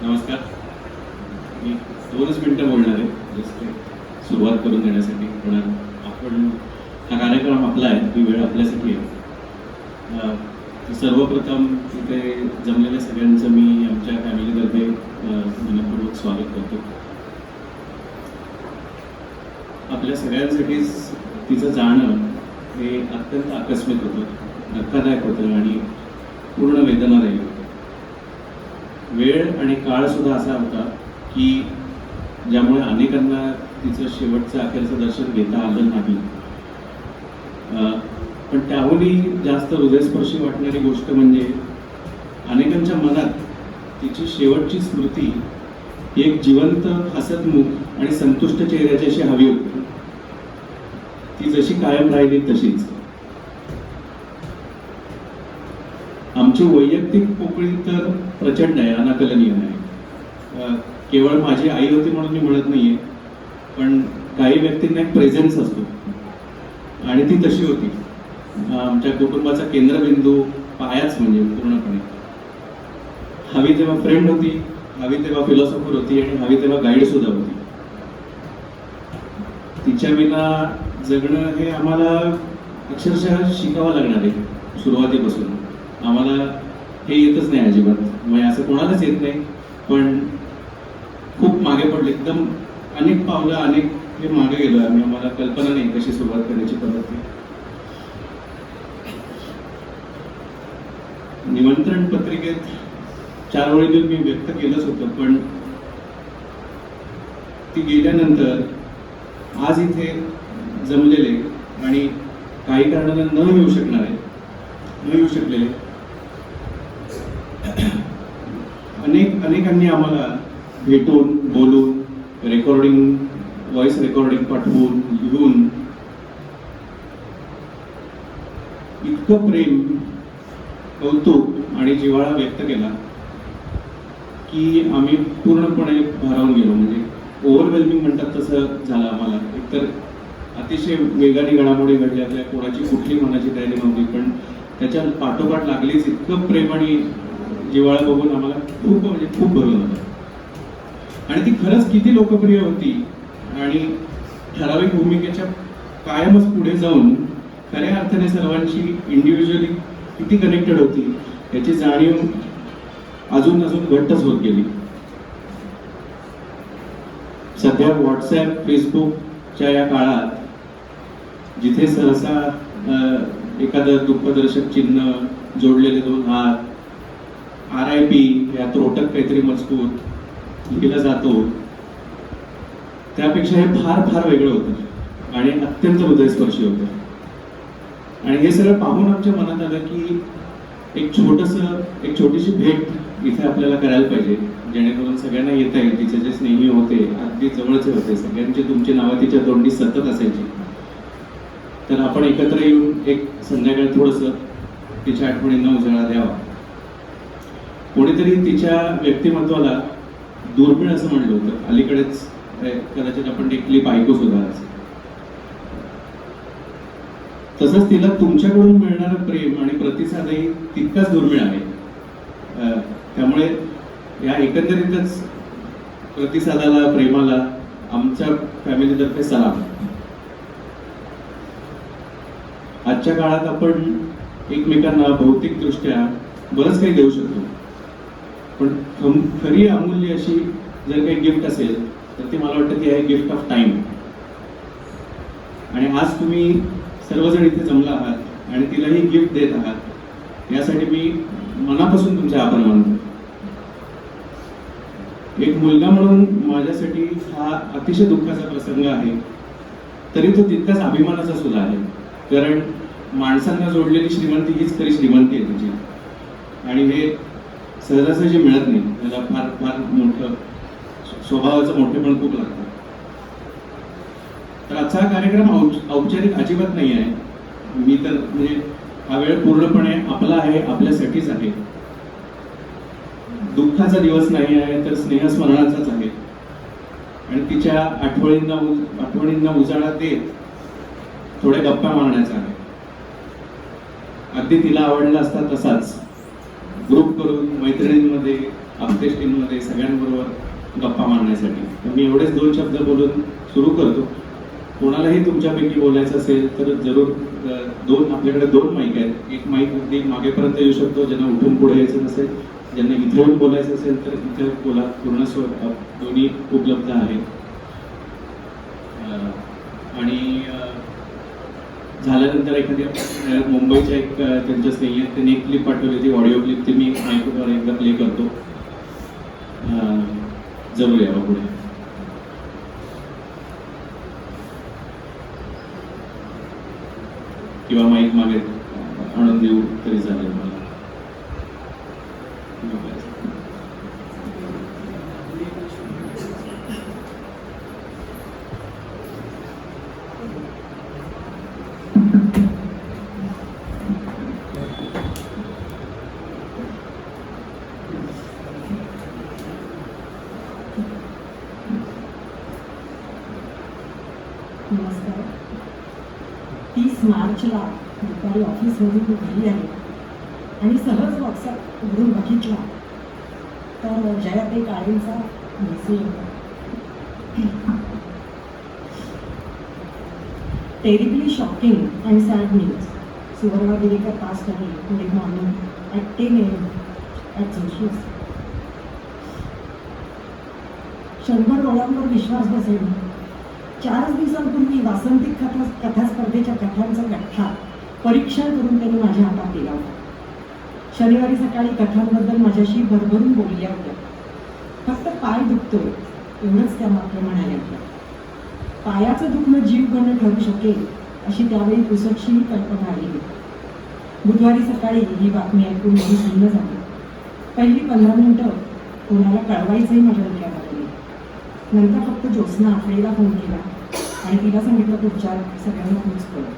नमस्कार. मी 2च मिनिटं बोलणार आहे जस्ट सुरुवात करून देण्यासाठी. पण आपण हा कार्यक्रम आपला आहे, ही वेळ आपल्यासाठी आहे. सर्वप्रथम इथे जमलेल्या सगळ्यांचं मी आमच्या फॅमिलीतर्फे मनपूर्वक स्वागत करतो. आपल्या सगळ्यांसाठीच तिचं जाणं हे अत्यंत आकस्मिक होतं, धक्कादायक होतं आणि पूर्ण वेदनादायी होतं. वेळ आणि काळ सुद्धा असा होता की ज्यामुळे अनेकांना तिचं शेवटचं अखेरचं दर्शन घेता आलं नाही. पण त्याहूनही जास्त हृदयस्पर्शी वाटणारी गोष्ट म्हणजे अनेकांच्या मनात तिची शेवटची स्मृती एक जिवंत हसतमुख आणि संतुष्ट चेहऱ्याची अशी हवी होती. ती जशी कायम राहिली तशीच. आमची वैयक्तिक पोकळी तर प्रचंड आहे, अनाकलनीय आहे. केवळ माझी आई होती म्हणून मी म्हणत नाहीये, पण काही व्यक्तींना एक प्रेझेन्स असतो आणि ती तशी होती. आमच्या कुटुंबाचा केंद्रबिंदू, पायाच म्हणजे पूर्णपणे. हवी तेव्हा फ्रेंड होती, हवी तेव्हा फिलॉसॉफर होती आणि हवी तेव्हा गाईड सुद्धा होती. तिच्या विना जगणं हे आम्हाला अक्षरशः शिकावं लागणार आहे सुरुवातीपासून. आम्हाला हे येतच नाही अजिबात, म्हणजे असं कोणालाच येत नाही. पण खूप मागे पडले, एकदम अनेक पावलं अनेक हे मागे गेलो आम्ही. आम्हाला कल्पना नाही कशी सुरुवात करायची परत. निमंत्रण पत्रिकेत 4 ओळीतून मी व्यक्त केलंच होतं, पण ती गेल्यानंतर आज इथे जमलेले आणि काही कारणाने न येऊ शकलेले अनेकांनी आम्हाला भेटून, बोलून, व्हॉइस रेकॉर्डिंग पाठवून, लिहून इतकं प्रेम, कौतुक आणि जिव्हाळा व्यक्त केला की आम्ही पूर्णपणे भारावून गेलो. म्हणजे ओव्हरवेल्मिंग म्हणतात तसं झालं आम्हाला. एकतर अतिशय वेगाने घडामोडी घडल्या, आपल्या कोणाची कुठली मनाची तयारी नव्हती, पण त्याच्या पाठोपाठ लागलीच इतकं प्रेम आणि जिव्हाळा बघून आम्हाला खूप भरलं होतं. आणि ती खरंच किती लोकप्रिय होती आणि ठराविक भूमिकेच्या कायमच पुढे जाऊन खऱ्या अर्थाने सर्वांशी इंडिव्हिज्युअली किती कनेक्टेड होती याची जाणीव अजून घट्टच होत गेली. सध्या व्हॉट्सॲप, फेसबुकच्या या काळात जिथे सहसा एखादं दुःखदर्शक चिन्ह, जोडलेले 2 हात, RIP या त्रोटक काहीतरी मजकूर लिहिला जातो, त्यापेक्षा हे फार वेगळं होतं आणि अत्यंत हृदयस्पर्शी होतं. आणि हे सगळं पाहून आमच्या मनात आलं की एक छोटीशी भेट इथे आपल्याला करायला पाहिजे, जेणेकरून सगळ्यांना येता येईल. तिचे जे स्नेही होते, अगदी जवळचे होते, सगळ्यांची तुमची नावं तिच्या तोंडी सतत असायची. तर आपण एकत्र येऊन एक संध्याकाळी थोडंसं तिच्या आठवणींना उजाळा द्यावा. कोणीतरी तिच्या व्यक्तिमत्वाला दुर्मिळ असं म्हणलं होतं. अलीकडेच कदाचित आपण एक क्लिप ऐकू सुद्धा. तसंच तिला तुमच्याकडून मिळणारं प्रेम आणि प्रतिसादही तितकाच दुर्मिळ आहे. त्यामुळे या एकंदरीतच प्रतिसादाला, प्रेमाला आमच्या फॅमिलीतर्फे सलाम. आजच्या काळात आपण एकमेकांना भौतिकदृष्ट्या बरंच काही देऊ शकतो, पण खरी अमूल्य अशी जर काही गिफ्ट असेल तर ती मला वाटतं ती आहे गिफ्ट ऑफ टाइम. आणि आज तुम्ही सर्वजण इथे जमला आहात आणि तिलाही गिफ्ट देत आहात, यासाठी मी मनापासून तुमचे आभार मानतो. एक मुलगा म्हणून माझ्यासाठी हा अतिशय दुःखाचा प्रसंग आहे, तरी तो तितकाच अभिमानाचा सुद्धा आहे. कारण माणसांना जोडलेली श्रीमंती हीच खरी श्रीमंती आहे तिची. आणि हे सहजासहजी मिळत नाही. त्याला फार मोठं स्वभावाचं मोठेपण खूप लागतं. तर आजचा हा कार्यक्रम औपचारिक अजिबात नाही आहे. मी तर म्हणजे हा वेळ पूर्णपणे आपला आहे, आपल्यासाठीच आहे. दुःखाचा दिवस नाही आहे, तर स्नेहस्मरणाचाच आहे. आणि तिच्या आठवणींना उजाळा देत थोड्या गप्पा मारण्याचा आहे. अगदी तिला आवडला असता तसाच ग्रुप करून मैत्रिणींमध्ये अपस्टेज टीममध्ये सगळ्यांबरोबर गप्पा मारण्यासाठी. तर मी एवढेच 2 शब्द बोलून सुरू करतो. कोणालाही तुमच्यापैकी बोलायचं असेल तर जरूर आपल्याकडे 2 माईक आहेत. एक माईक अगदी मागेपर्यंत येऊ शकतो, ज्यांना उठून पुढे यायचं नसेल. ज्यांना इथे येऊन बोलायचं असेल तर इथे बोला. पूर्ण दोन्ही उपलब्ध आहेत. आणि झाल्यानंतर एखाद्या मुंबईच्या एक त्यांच्या स्नेही आहेत, त्यांनी एक क्लिप पाठवली होती, ऑडिओ क्लिप. ती मी माईकवर एकदा प्ले करतो. जरूर यावं पुढे. किंवा माईक मागे आणून देऊ तरी चालेल मला. नमस्कार. 30 मार्चला दुपारी ऑफिसमधून मी घरी आले आणि सहज व्हॉट्सअप उघडून बघितला तर जयाताई काळेंचा मेसेज होता. Terribly shocking and sad news. Suvarna Divekar passed आहे today morning at 10 AM at Joshi's. 100 डोळ्यांवर विश्वास बसेल. 4 दिवसांपूर्वी वासंतिक कथा स्पर्धेच्या कथांचा गठ्ठा परीक्षण करून त्यांनी माझ्या हातात दिला होता. शनिवारी सकाळी कथांबद्दल माझ्याशी भरभरून बोलल्या होत्या. फक्त पाय दुखतोय एवढंच त्या मात्र म्हणाल्या होत्या. पायाचं दुखणं जीव घेणं ठरू शकेल अशी त्यावेळी पुसटशी कल्पना आली होती. बुधवारी सकाळी ही बातमी ऐकून मी सुन्न झाली. पहिली 15 मिनिटं कोणाला कळवायचंही माझ्या डोक्यात आलं नाही. नंतर फक्त ज्योत्स्ना आफळेला फोन केला आणि तिला सांगितलं पुढच्या सगळ्यांना खूप कळलं.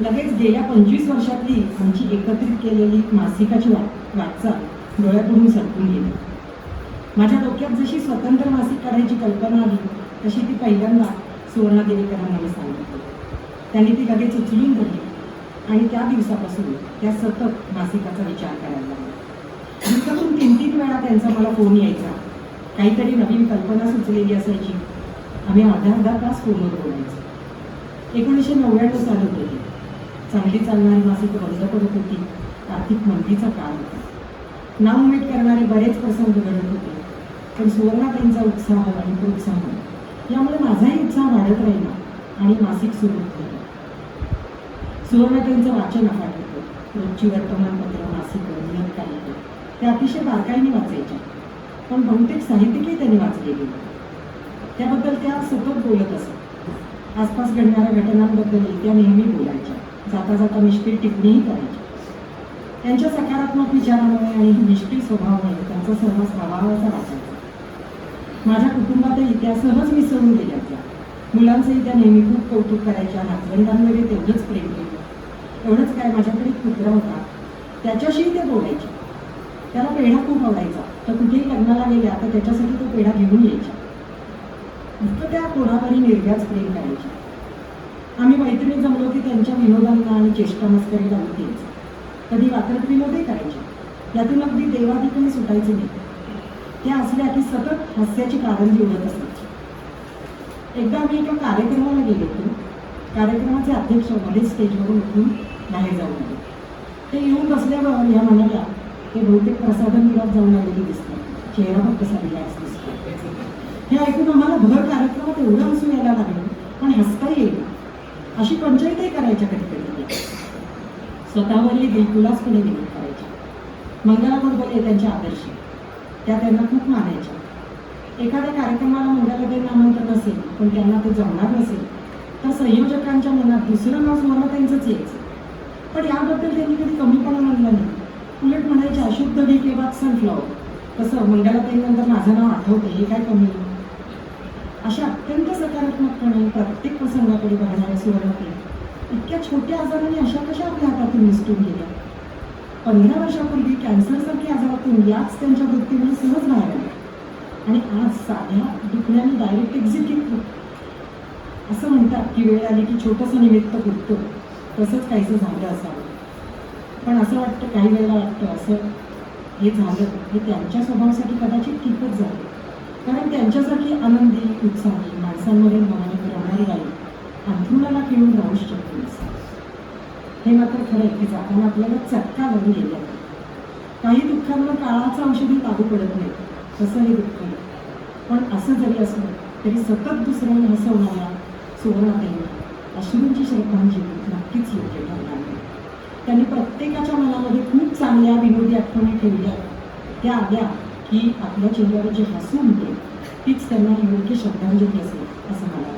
लगेच गेल्या 25 वर्षातली आमची एकत्रित केलेली मासिकाची वाटचाल डोळ्यापुढून सरकून गेली. माझ्या डोक्यात जशी स्वतंत्र मासिक काढायची कल्पना आली तशी ती पहिल्यांदा सुवर्णा देवीकरांना मी सांगितली. त्यांनी ती लगेच उचलून धरली आणि त्या दिवसापासून त्या सतत मासिकाचा विचार करायला लागल्या. दिवसातून 3-3 वेळा त्यांचा मला फोन यायचा. काहीतरी नवीन कल्पना सुचलेली असायची. आम्ही अर्धा तास फोनवर बोलायचो. 1999 साल होते. चांगली चालणारी मासिकं बंद पडत होती. आर्थिक मंदीचा काळ होता. नाउमेद करणारे बरेच प्रसंग घडत होते. पण सुवर्णाताईंचा उत्साह आणि प्रोत्साहन यामुळे माझाही उत्साह वाढत राहिला आणि मासिक सुरू झालं. सुवर्णाताईंचं वाचन अफाट होतं. रोजची वर्तमानपत्र, मासिकं, नियतकालिकं ते अतिशय बारकाईने वाचायच्या. पण बहुतेक साहित्यिकही त्यांनी वाचलेली. त्याबद्दल त्या सतत बोलत असत. आसपास घडणाऱ्या घटनांबद्दलही त्या नेहमी बोलायच्या. जाता जाता निष्ठील टिप्पणीही करायच्या. त्यांच्या सकारात्मक विचारामुळे आणि निष्ठील स्वभावामुळे त्यांचा सहवास प्रभावाचा वाटायचा. माझ्या कुटुंबातही त्या सहज मिसळून गेल्या. त्या मुलांचंही त्या नेहमी खूप कौतुक करायच्या. नातवंडांमध्ये तेवढंच प्रेम केलं. एवढंच काय, माझ्याकडे एक कुत्रा होता, त्याच्याशीही ते बोलायच्या. त्याला पेढा खूप आवडायचा. तर कुठेही लग्नाला गेल्या तर त्याच्यासाठी तो पेढा घेऊन यायच्या. इतकं त्या कोणावरही निर्व्याज प्रेम करायच्या. आम्ही मैत्रिणी जमलो की त्यांच्या विनोदांना आणि चेष्टा मस्करीला होतीच. कधी वात्रट विनोदही करायच्या. यातून अगदी देवाधिकही सुटायचे नाही. त्या असल्या की सतत हास्याची कारंजी उडत असायची. एकदा आम्ही एका कार्यक्रमाला गेलो होतो. कार्यक्रमाचे अध्यक्ष मध्येच स्टेजवरून उठून बाहेर जाऊन आले. ते येऊन बसल्यावर या म्हणाल्या, ते बहुतेक प्रसाधन मिळत जाऊन आलेली दिसतात. चेहरा फक्त कसा रिलॅक्स दिसतो. हे ऐकून आम्हाला भर कार्यक्रमात एवढं हसू यायला लागलं पण हसता येईल अशी पंचायतही करायच्या कधी कधी. स्वतःवरही दिलखुलासपणे विनोद करायच्या. मंगलाबरोबर त्यांचे आदर्श त्या त्यांना खूप मानायच्या. एखाद्या कार्यक्रमाला मंगलाताईंना आमंत्रण असेल पण त्यांना ते जमणार नसेल तर संयोजकांच्या मनात दुसरं नाव सुवर्णाताईंचंच यायचं. पण याबद्दल त्यांनी कधी कमीपणा मानला नाही. उलट म्हणायचे, अशुद्ध डी के बाद सनफ्लॉवर. कसं मंगलाताईंनंतर माझं नाव आठवते हे काय कमी. अशा अत्यंत सकारात्मकपणे प्रत्येक प्रसंगाकडे बघणाऱ्या सुवर्णाताई इतक्या छोट्या आजाराने अशा कशा आपल्या हातातून निसटून गेल्या. 15 वर्षापूर्वी कॅन्सरसारख्या आजारातून याच त्यांच्या मृत्यूमुळे सहज बाहेर आल्या आणि आज साध्या दुखण्याने डायरेक्ट एक्झिट. असं म्हणतात की वेळ आली की छोटंसं निमित्त फुटतं. तसंच काहीसं झालं असावं. पण असं वाटतं, काही वेळेला वाटतं असं हे झालं हे त्यांच्या स्वभावासाठी कदाचित ठीकच झालं, कारण त्यांच्यासारखी आनंदी उत्साही माणसांमध्ये मनाने रमणारी बाई अंथरुणाला खेळून राहूच शकते नसते. हे मात्र खरं आहे की जाताना आपल्याला चटका लागून गेल्या. काही दुःखांवर काळाचं औषधी लागू पडत नाही, तसं हे दुःख आहे. पण असं जरी असलं तरी सतत दुसऱ्यांना हसवणाऱ्या सुवर्णाताईंना अश्रूंची श्रद्धांजली नक्कीच योग्य ठरणार आहे. त्यांनी प्रत्येकाच्या मनामध्ये खूप चांगल्या विनोदी आठवणी ठेवल्या. त्या आल्या की आपल्या चेहऱ्यावर जे हसू उमटे तीच त्यांना योग्य श्रद्धांजली असेल असं मला वाटतं.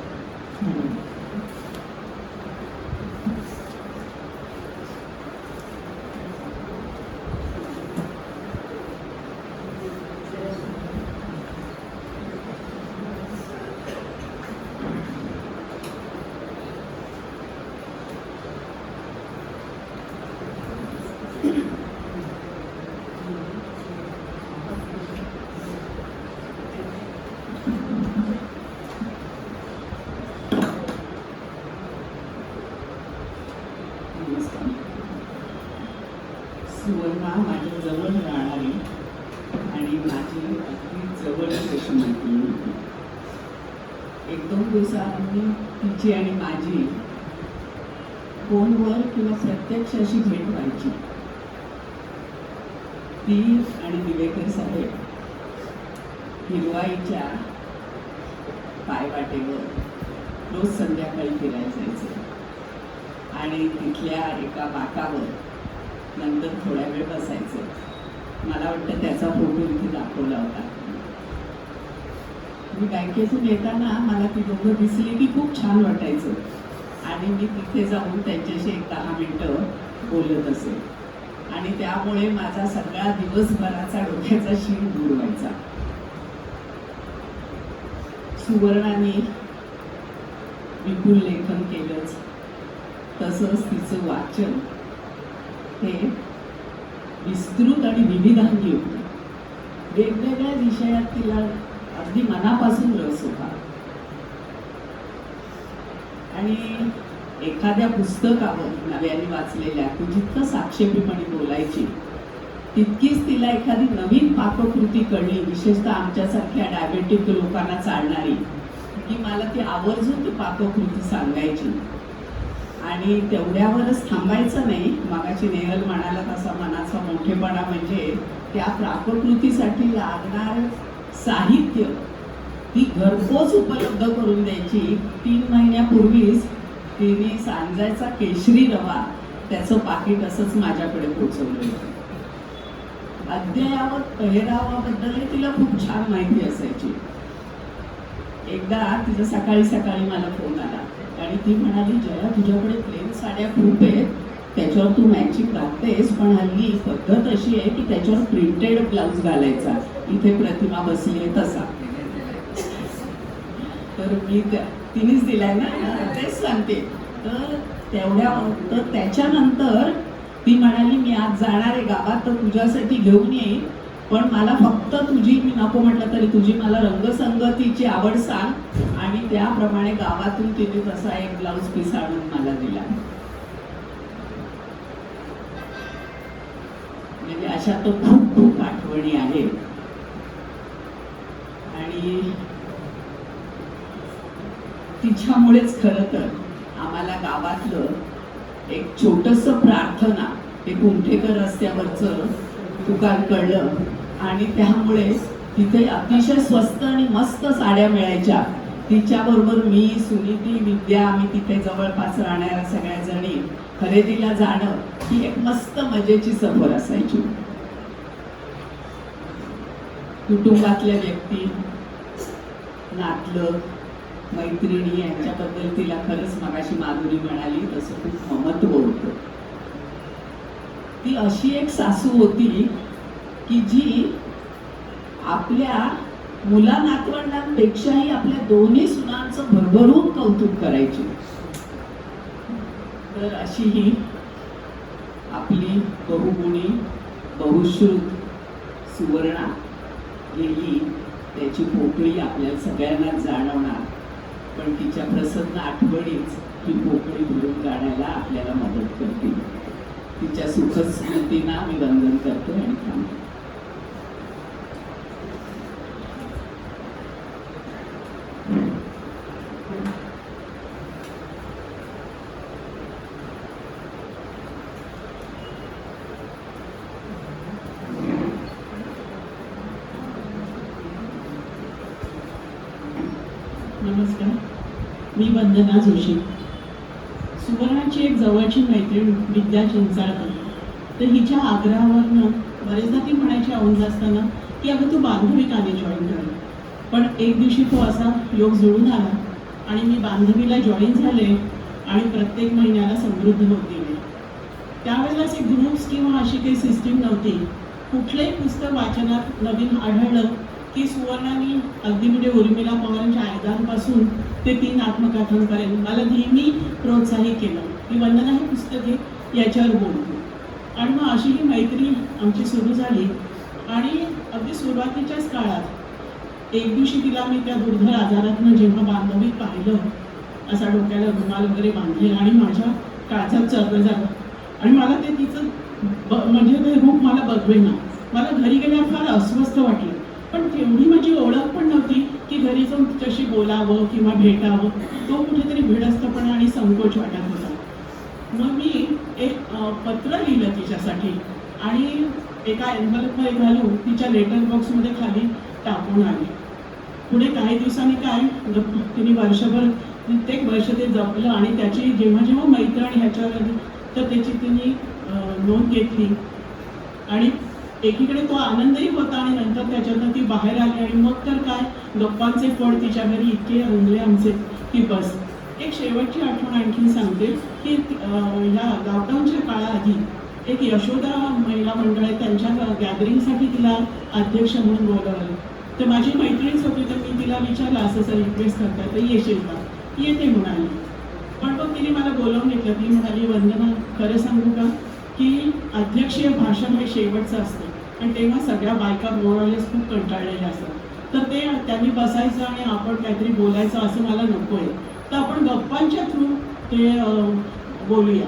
सुवर्णा माझ्या जवळ राहणारी आणि माझी अगदी जवळच अशी मैत्रीण होती. एक दोन दिवसांनी तिची आणि माझी फोनवर किंवा प्रत्यक्ष अशी भेट व्हायची. ती आणि दिवेकर साहेब हिरवाईच्या पायवाटेवर रोज संध्याकाळी फिरायला जायचे आणि तिथल्या एका बाकावर नंतर थोड्या वेळ बसायचं. मला वाटतं त्याचा फोटो इथे दाखवला होता. मी बँकेतून येताना मला ती दोघं दिसली की खूप छान वाटायचं आणि मी तिथे जाऊन त्यांच्याशी 10 मिनिटं बोलत असे आणि त्यामुळे माझा सगळा दिवसभराचा डोक्याचा शीण दूर व्हायचा. सुवर्णाने विपुल लेखन केलंच, तसंच तिचं वाचन हे विस्तृत आणि विविधांगी होतं. वेगवेगळ्या विषयात तिला अगदी मनापासून रस होता आणि एखाद्या पुस्तकावर नव्याने वाचलेल्या ती जितकं साक्षेपीपणे बोलायची तितकीच तिला एखादी नवीन पाककृती कळली, विशेषतः आमच्यासारख्या डायबेटिक लोकांना चालणारी, की मला ती आवर्जून ती पाककृती सांगायची. आणि तेवढ्यावरच थांबायचं नाही. मागाची नेहल म्हणाला तसा मनाचा मोठेपणा म्हणजे त्या पाककृतीसाठी लागणार साहित्य ती घरपोच उपलब्ध करून द्यायची. 3 महिन्यापूर्वीच तिने सांजायचा केशरी रवा त्याचं पाकिट असंच माझ्याकडे पोचवलं. अद्ययावत पेहरावाबद्दलही तिला खूप छान माहिती असायची. एकदा तिचा सकाळी सकाळी मला फोन आला आणि ती म्हणाली, जया तुझ्याकडे प्लेन साड्या खूप आहेत, त्याच्यावर तू मॅचिंग घालतेस, पण हल्ली पद्धत अशी आहे की त्याच्यावर प्रिंटेड ब्लाउज घालायचा, इथे प्रतिमा बसली आहे तसा. तर मी तिनेच दिलाय ना, तेच सांगते. तर त्याच्यानंतर ती म्हणाली, मी आज जाणार आहे गावात, तर तुझ्यासाठी घेऊन येईन, पण मला फक्त तुझी, मी नको म्हटलं तरी तुझी मला रंगसंगतीची आवड सांग. आणि त्याप्रमाणे गावातून तिने तसा एक ब्लाऊज पीस आणून मला दिला. म्हणजे अशा तो खूप खूप आठवणी आहेत. आणि तिच्यामुळेच खरं तर आम्हाला गावातलं एक छोटंसं प्रार्थना ते कुमठेकर रस्त्यावरचं दुकान कळलं आणि त्यामुळे तिथे अतिशय स्वस्त आणि मस्त साड्या मिळायच्या. तिच्याबरोबर मी, सुनीती, विद्या, आम्ही तिथे जवळपास राहणाऱ्या सगळ्या जणी खरेदीला जाणं ही एक मस्त मजेची सफर असायची. कुटुंबातल्या व्यक्ती, नातलं, मैत्रिणी यांच्याबद्दल तिला खरंच मगाशी माधुरी म्हणाली तसं खूप महत्त्व होतं. ती अशी एक सासू होती की जी आपल्या मुला नातवंडांपेक्षाही आपल्या दोन्ही सुनांचं भरभरून कौतुक करायची. तर अशी ही आपली बहुगुणी बहुश्रुत सुवर्णा गेली, त्याची पोकळी आपल्याला सगळ्यांना जाणवणार, पण तिच्या प्रसन्न आठवणीच ही पोकळी भरून काढायला आपल्याला मदत करतील. तिच्या सुखद स्मृतींना मी वंदन करते आणि थांबते. मी वंदना जोशी. सुवर्णाची एक जवळची मैत्रीण विद्या चिंचाळकर. तर हिच्या आग्रहावरनं बरेचदा ती म्हणायची औंध असताना की अगं तू बांधवी का नाही जॉईन झाली. पण एक दिवशी तो असा योग जुळून आला आणि मी बांधवीला जॉईन झाले आणि प्रत्येक महिन्याला समृद्ध होत गेले. त्यावेळेला असे ग्रुप्स किंवा अशी काही सिस्टीम नव्हती. कुठलंही पुस्तक वाचनात नवीन आढळलं की सुवर्णाने अगदी म्हणजे उर्मिला पवारांच्या आयदांपासून ते 3 आत्मकथांपर्यंत मला नेहमी प्रोत्साहित केलं की वंदना हे पुस्तक आहे, याच्यावर बोलतो. आणि मग अशी ही मैत्री आमची सुरू झाली. आणि अगदी सुरुवातीच्याच काळात एक दिवशी तिला मी त्या दुर्धर आजारातनं जेव्हा बांधवीत पाहिलं, असा डोक्याला रुमाल वगैरे बांधलेला आणि माझ्या काळजात चर्र झालं आणि मला ते तिचं म्हणजे ते रूप मला बघवेना. मला घरी गेल्यावर फार अस्वस्थ वाटलं. पण तेवढी माझी ओळख पण नव्हती की घरी जाऊन तिच्याशी बोलावं किंवा भेटावं. तो कुठेतरी भिडस्तपणा आणि संकोच वाटत होता. मग मी एक पत्र लिहिलं तिच्यासाठी आणि एका एन्व्हलपमध्ये घालून तिच्या लेटर बॉक्समध्ये खाली टाकून आले. पुढे काही दिवसांनी काय तिने वर्षभर प्रत्येक वर्ष ते जपलं आणि त्याची जेव्हा जेव्हा मैत्रीण ह्याच्यावर आली तर त्याची तिने नोंद घेतली. आणि एकीकडे तो आनंदही होता आणि नंतर त्याच्यातनं ती बाहेर आली आणि मग तर काय गप्पांचे फळ तिच्या घरी इतके रंगले आमचे की बस. एक शेवटची आठवण आणखी सांगते की ह्या लॉकडाऊनच्या काळाआधी एक यशोदा महिला मंडळ आहे, त्यांच्या गॅदरिंगसाठी तिला अध्यक्ष म्हणून बोलवलं. तर माझी मैत्रीणच होती, तर मी तिला विचारलं असं रिक्वेस्ट करता तर येशील का. येते म्हणाली. पण मग तिने मला बोलावून घेतलं. ती म्हणाली वंदना खरं सांगू का की अध्यक्षीय भाषण हे शेवटचं असतं आणि तेव्हा सगळ्या बायका मोरालेच खूप कंटाळलेल्या असतात. तर ते त्यांनी बसायचं आणि आपण काहीतरी बोलायचं असं मला नको आहे. तर आपण गप्पांच्या थ्रू ते बोलूया.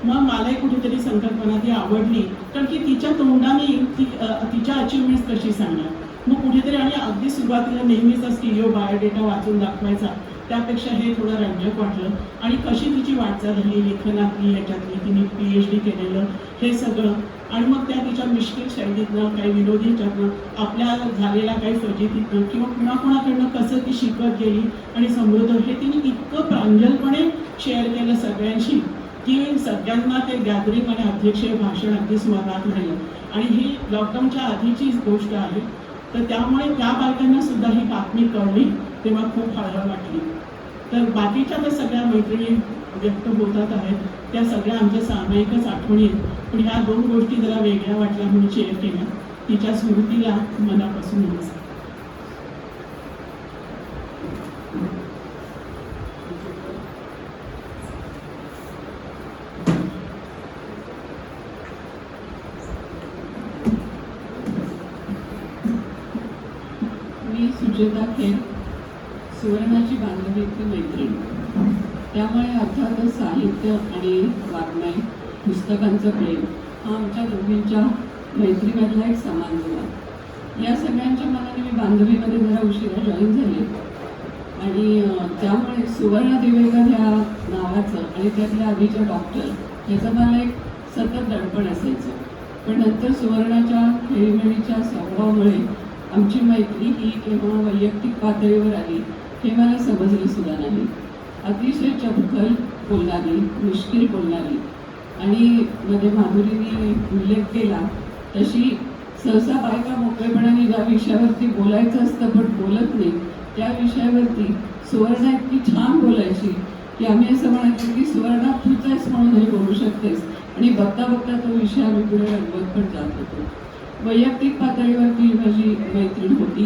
मग मलाही कुठेतरी संकल्पना ती आवडली कारण की तिच्या तोंडाने तिच्या अचिव्हमेंट्स कशी सांगणार. मग कुठेतरी आणि अगदी सुरुवातीला नेहमीच स्टीरिओ बायोडेटा वाचून दाखवायचा, त्यापेक्षा हे थोडं रंजक वाटलं. आणि कशी तिची वाटचाल झाली लेखनातली, ह्याच्यातली तिने PhD केलेलं हे सगळं. आणि मग त्या तिच्या मिश्किल शैलीतनं काही विनोदी ह्याच्यातनं आपल्या झालेल्या काही फजितीतनं किंवा कुणाकुणाकडनं कसं ती शिकत गेली आणि समृद्ध हे तिने इतकं प्रांजलपणे शेअर केलं सगळ्यांशी की सगळ्यांना ते गॅदरिंग आणि अध्यक्षीय भाषण अगदी स्मरणात राहिलं. आणि ही लॉकडाऊनच्या आधीचीच गोष्ट आहे. तर त्यामुळे त्या बायकांना सुद्धा ही बातमी कळली तेव्हा खूप हळहळ वाटली. तर बाकीच्या तर सगळ्या मैत्रिणी व्यक्त होतात आहेत, त्या सगळ्या आमच्या सामायिकच आठवणी आहेत. पण ह्या 2 गोष्टी जरा वेगळ्या वाटल्या म्हणून शेअर केल्या. तिच्या स्मृतीला मनापासून नमस्कार. मी सुचेता खेर, सुवर्णाची बांधवीची मैत्रीण. त्यामुळे अर्थातच साहित्य आणि वाङ्मय पुस्तकांचं प्रेम हा आमच्या दोघींच्या मैत्रीमधला एक समान दुवा. या सगळ्यांच्या मनाने मी बांधवीमध्ये जरा उशिरा जॉईन झाले आणि त्यामुळे सुवर्ण दिवेकर ह्या नावाचं आणि त्यातल्या आधीच्या डॉक्टर ह्याचं मला एक सतत दडपण असायचं. पण नंतर सुवर्णाच्या खेळीमेळीच्या स्वभावामुळे आमची मैत्री ही केव्हा वैयक्तिक पातळीवर आली हे मला समजलं सुद्धा नाही. अतिशय चपखल बोलणारी, मुश्किल बोलणारी आणि मध्ये माधुरीने उल्लेख केला तशी सहसा बायका मोकळेपणाने ज्या विषयावरती बोलायचं असतं पण बोलत नाही त्या विषयावरती सुवर्णा इतकी छान बोलायची की आम्ही असं म्हणायचं की सुवर्णा तूच आहेस म्हणून हे बोलू शकतेस. आणि बघता बघता तो विषय आम्ही पुढे रंगवत पण जात होतो. वैयक्तिक पातळीवरती माझी मैत्रीण होती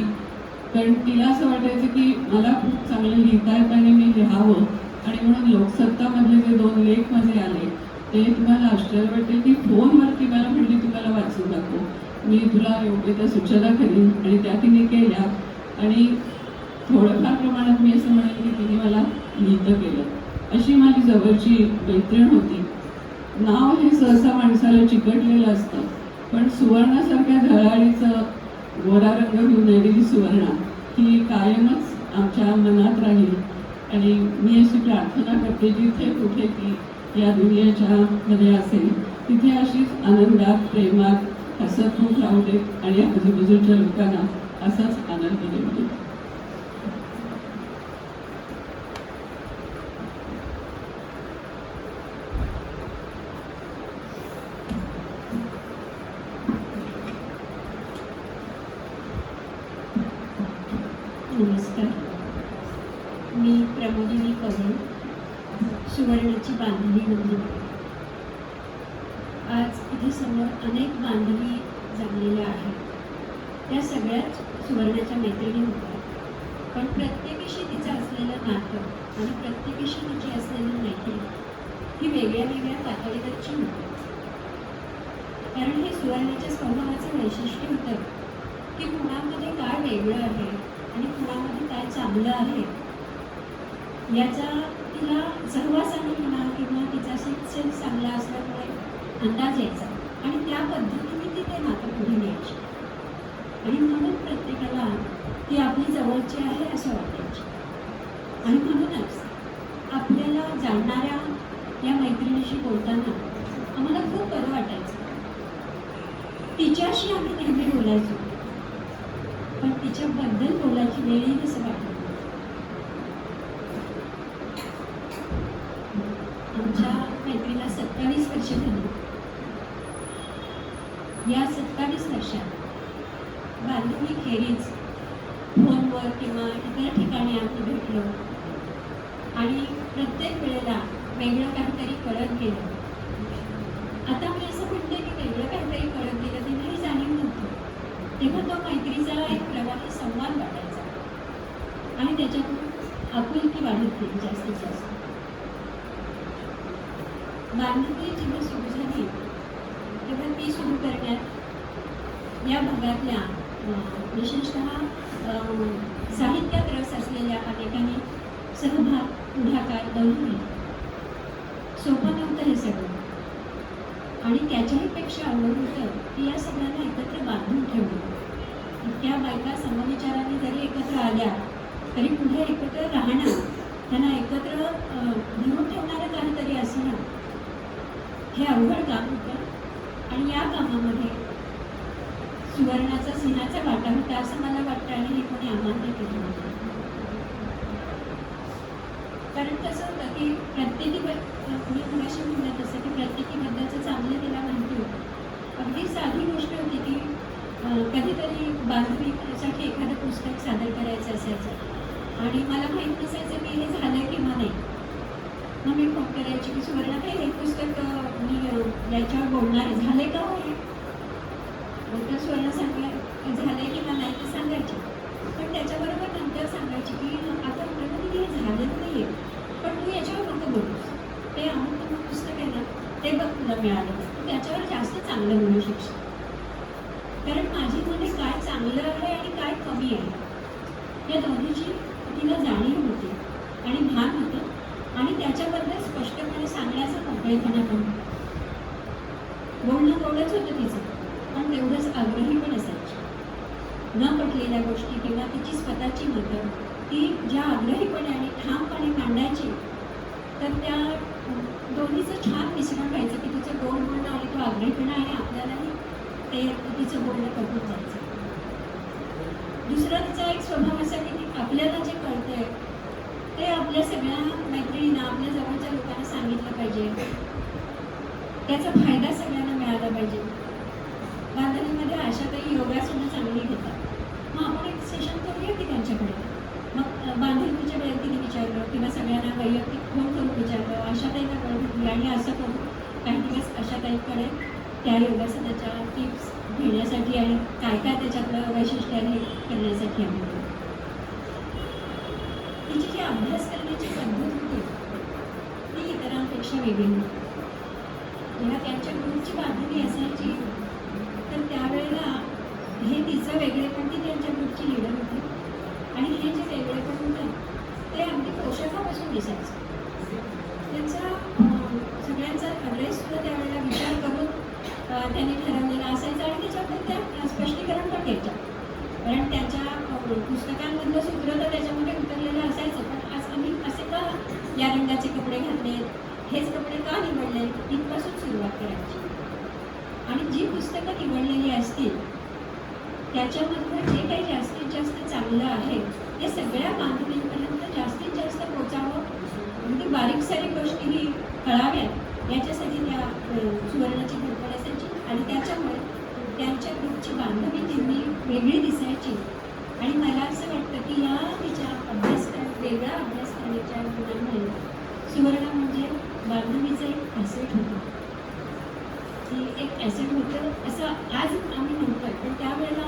कारण तिला असं वाटायचं की मला खूप चांगलं लिहिता येतं आणि मी लिहावं. आणि म्हणून लोकसत्तामधले जे 2 लेख माझे आले ते तुम्हाला आश्चर्य वाटेल की फोनवरती मला म्हणली तुम्हाला वाचून दाखव, मी तुला योग्य त्या सूचना करीन. आणि त्या तिने केल्या आणि थोडंफार प्रमाणात मी असं म्हणेन की तिने मला लिहितं केलं. अशी माझी जवळची मैत्रीण होती. नाव हे सहसा माणसाला चिकटलेलं असतं पण सुवर्णासारख्या झळाळीचं गोरा रंग घेऊन येलेली सुवर्णा ही कायमच आमच्या मनात राहील. आणि मी अशी प्रार्थना करते जिथे कुठे ती या दुनियाच्या मध्ये असेल तिथे अशीच आनंदात प्रेमात हसत खूप राहू दे आणि आजूबाजूच्या लोकांना असाच आनंद देऊ दे. नमस्कार. मी प्रमोदिनी कवळे, सुवर्णाची बांधवी म्हणजे. आज इथे समोर अनेक बांधवी जमलेल्या आहेत. त्या सगळ्याच सुवर्णाच्या मैत्रिणी होत्या, पण प्रत्येकीशी तिचं असलेलं नातं आणि प्रत्येकीशी तिची असलेली मैत्री ही वेगळ्या वेगळ्या पातळीवरची होती. कारण हे सुवर्णाच्या स्वभावाचं वैशिष्ट्य होतं की कुणामध्ये काय वेगळं आहे आणि कुणामध्ये काय चांगलं आहे याचा तिला सहवासाने म्हणा किंवा तिचा सेन्स चांगला असल्यामुळे अंदाज यायचा आणि त्या पद्धतीने ती ते नातं पुढे न्यायची. आणि म्हणून प्रत्येकाला ती आपली जवळची आहे असं वाटायची. आणि म्हणूनच आपल्याला जाणणाऱ्या या मैत्रिणीशी बोलताना आम्हाला खूप बरं वाटायचं. तिच्याशी आम्ही नेहमी बोलायचो, पण तिच्याबद्दल बोलायची वेळही कसं वाटत. आमच्या मैत्रीला 27 वर्ष झाली. या 27 वर्षात बांधवी खेरीज फोनवर किंवा इतर ठिकाणी आम्ही भेटलो आणि प्रत्येक वेळेला वेगळं काहीतरी करत गेलं. आता मी असं म्हणते की वेगळं काहीतरी करत गेलं ते नाही जाणीव नव्हतं. तेव्हा तो मैत्रीचा एक प्रवाही संवाद वाटायचा आणि त्याच्यातून आपुलकी वाढत गेली जास्तीत जास्त. बांधवी जेव्हा सुरू झाली तेव्हा ती सुरू करण्यात या भागातल्या विशेषतः साहित्यात रस असलेल्या अनेकांनी सहभाग पुढाकार दौडून सोपं नव्हतं हे सगळं. आणि त्याच्याही पेक्षा अवघड होतं की या सगळ्यांना एकत्र बांधून ठेवलं. त्या बायका समविचाराने जरी एकत्र आल्या तरी पुढे एकत्र राहणं, त्यांना एकत्र धरून ठेवणारं काहीतरी असणं हे अवघड काम होतं. आणि या कामामध्ये सुवर्णाचा सिंहाचा वाटा होता असं मला वाटतं आणि हे कोणी अमान्य केलं होतं. कारण कसं होतं की मी मगाशी म्हणत असं की प्रत्येकीबद्दलचं चांगलं तिला माहिती होतं. अगदी साधी गोष्ट होती की कधीतरी बांधवीसाठी एखादं पुस्तक सादर करायचं असायचं आणि मला माहीत नसायचं की हे झालं किंवा नाही. मग मी फोन करायची की सुवर्ण काही हे पुस्तक मी याच्यावर बोलणार आहे, झाले का हो हे? तर सुवर्ण झालंय किंवा नाही ते सांगायचे. पण त्याच्याबरोबर नंतर सांगायची की आता प्रगती हे झालं नाही आहे, पण तू याच्यावर नको बोलूस. ते अमुक पुस्तक आहे ना ते बघ तुला मिळालं, त्याच्यावर जास्त चांगलं बोलू शकशील. कारण माझ्यामध्ये काय चांगलं आहे आणि काय कमी आहे या दोन्हीची तिला जाणीव होती आणि भान होतं. आणि त्याच्याबद्दल स्पष्टपणे सांगण्याचा मोकळेपणा पण. बोलणं तेवढंच होतं तिचं, पण तेवढंच आग्रही पण असायची. न पटलेल्या गोष्टी किंवा तिची स्वतःची मतं ती ज्या आग्रहीपणे आणि ठामपणे मांडायची, तर त्या दोन्हीचं छान मिश्रण व्हायचं की तिचं गोड बोलणं आणि तो आग्रहीपणा आणि आपल्यालाही ते तिचं बोलणं पटून जायचं. दुसरा तिचा एक स्वभाव असा की आपल्याला जे कळतंय ते आपल्या सगळ्या मैत्रिणींना, आपल्या जवळच्या लोकांना सांगितलं पाहिजे, त्याचा फायदा सगळ्यांना मिळाला पाहिजे. बांधणीमध्ये आशाताई योगासनं चांगली घेतात, मग आपण एक सेशन करूया की त्यांच्याकडे. मग बांधणीच्या वेळेत तिने विचारलं किंवा सगळ्यांना वैयक्तिक फोन करून विचारलं, आशाताईला कळत घेतली आणि असं करून काही दिवस आशाताईकडे त्या योगासनाच्या टिप्स घेण्यासाठी आणि काय काय त्याच्यातलं वैशिष्ट्य आहे करण्यासाठी आम्ही गेलो. तिची जी अभ्यास करण्याची पद्धत होती ती इतरांपेक्षा वेगळी होती. जेव्हा त्यांच्या ग्रुपची बांधणी असायची तर त्यावेळेला हे तिचं वेगळेपण, ती त्यांच्या ग्रुपची लीडर होती आणि हे जे वेगळेपण होतं ते अगदी पोषकापासून दिसायचं. त्यांचा सगळ्यांचा ड्रेससुद्धा त्यावेळेला विचार करून त्यांनी ठरवलेला असायचा आणि त्याच्याबद्दल त्या स्पष्टीकरण पण द्यायच्या. कारण त्यांच्या पुस्तकांमधलं सूत्र तर त्याच्यामध्ये उतरलेलं असायचं, पण आज आम्ही असे का या रंगाचे कपडे घातले, हेच कपडे का निवडले, इथपासून सुरुवात करायची. आणि जी पुस्तकं निवडलेली असतील त्याच्यामधलं जे काही जास्तीत जास्त चांगलं आहे ते सगळ्या बांधवींपर्यंत जास्तीत जास्त पोचावं, म्हणजे बारीक सारीक गोष्टीही कळाव्यात याच्यासाठी त्या सुवर्णाची धडपड असायची. आणि त्याच्यामुळे त्यांच्या ग्रुपची बांधवी नेहमी वेगळी दिसायची आणि मला असं वाटतं की या तिच्या वेगळा अभ्यास करण्याच्या गुणांमुळे सुवर्ण म्हणजे बांधणीचं एक ॲसेट होतं. ती एक ॲसेट होतं असं आज आम्ही म्हणतोय, पण त्यावेळेला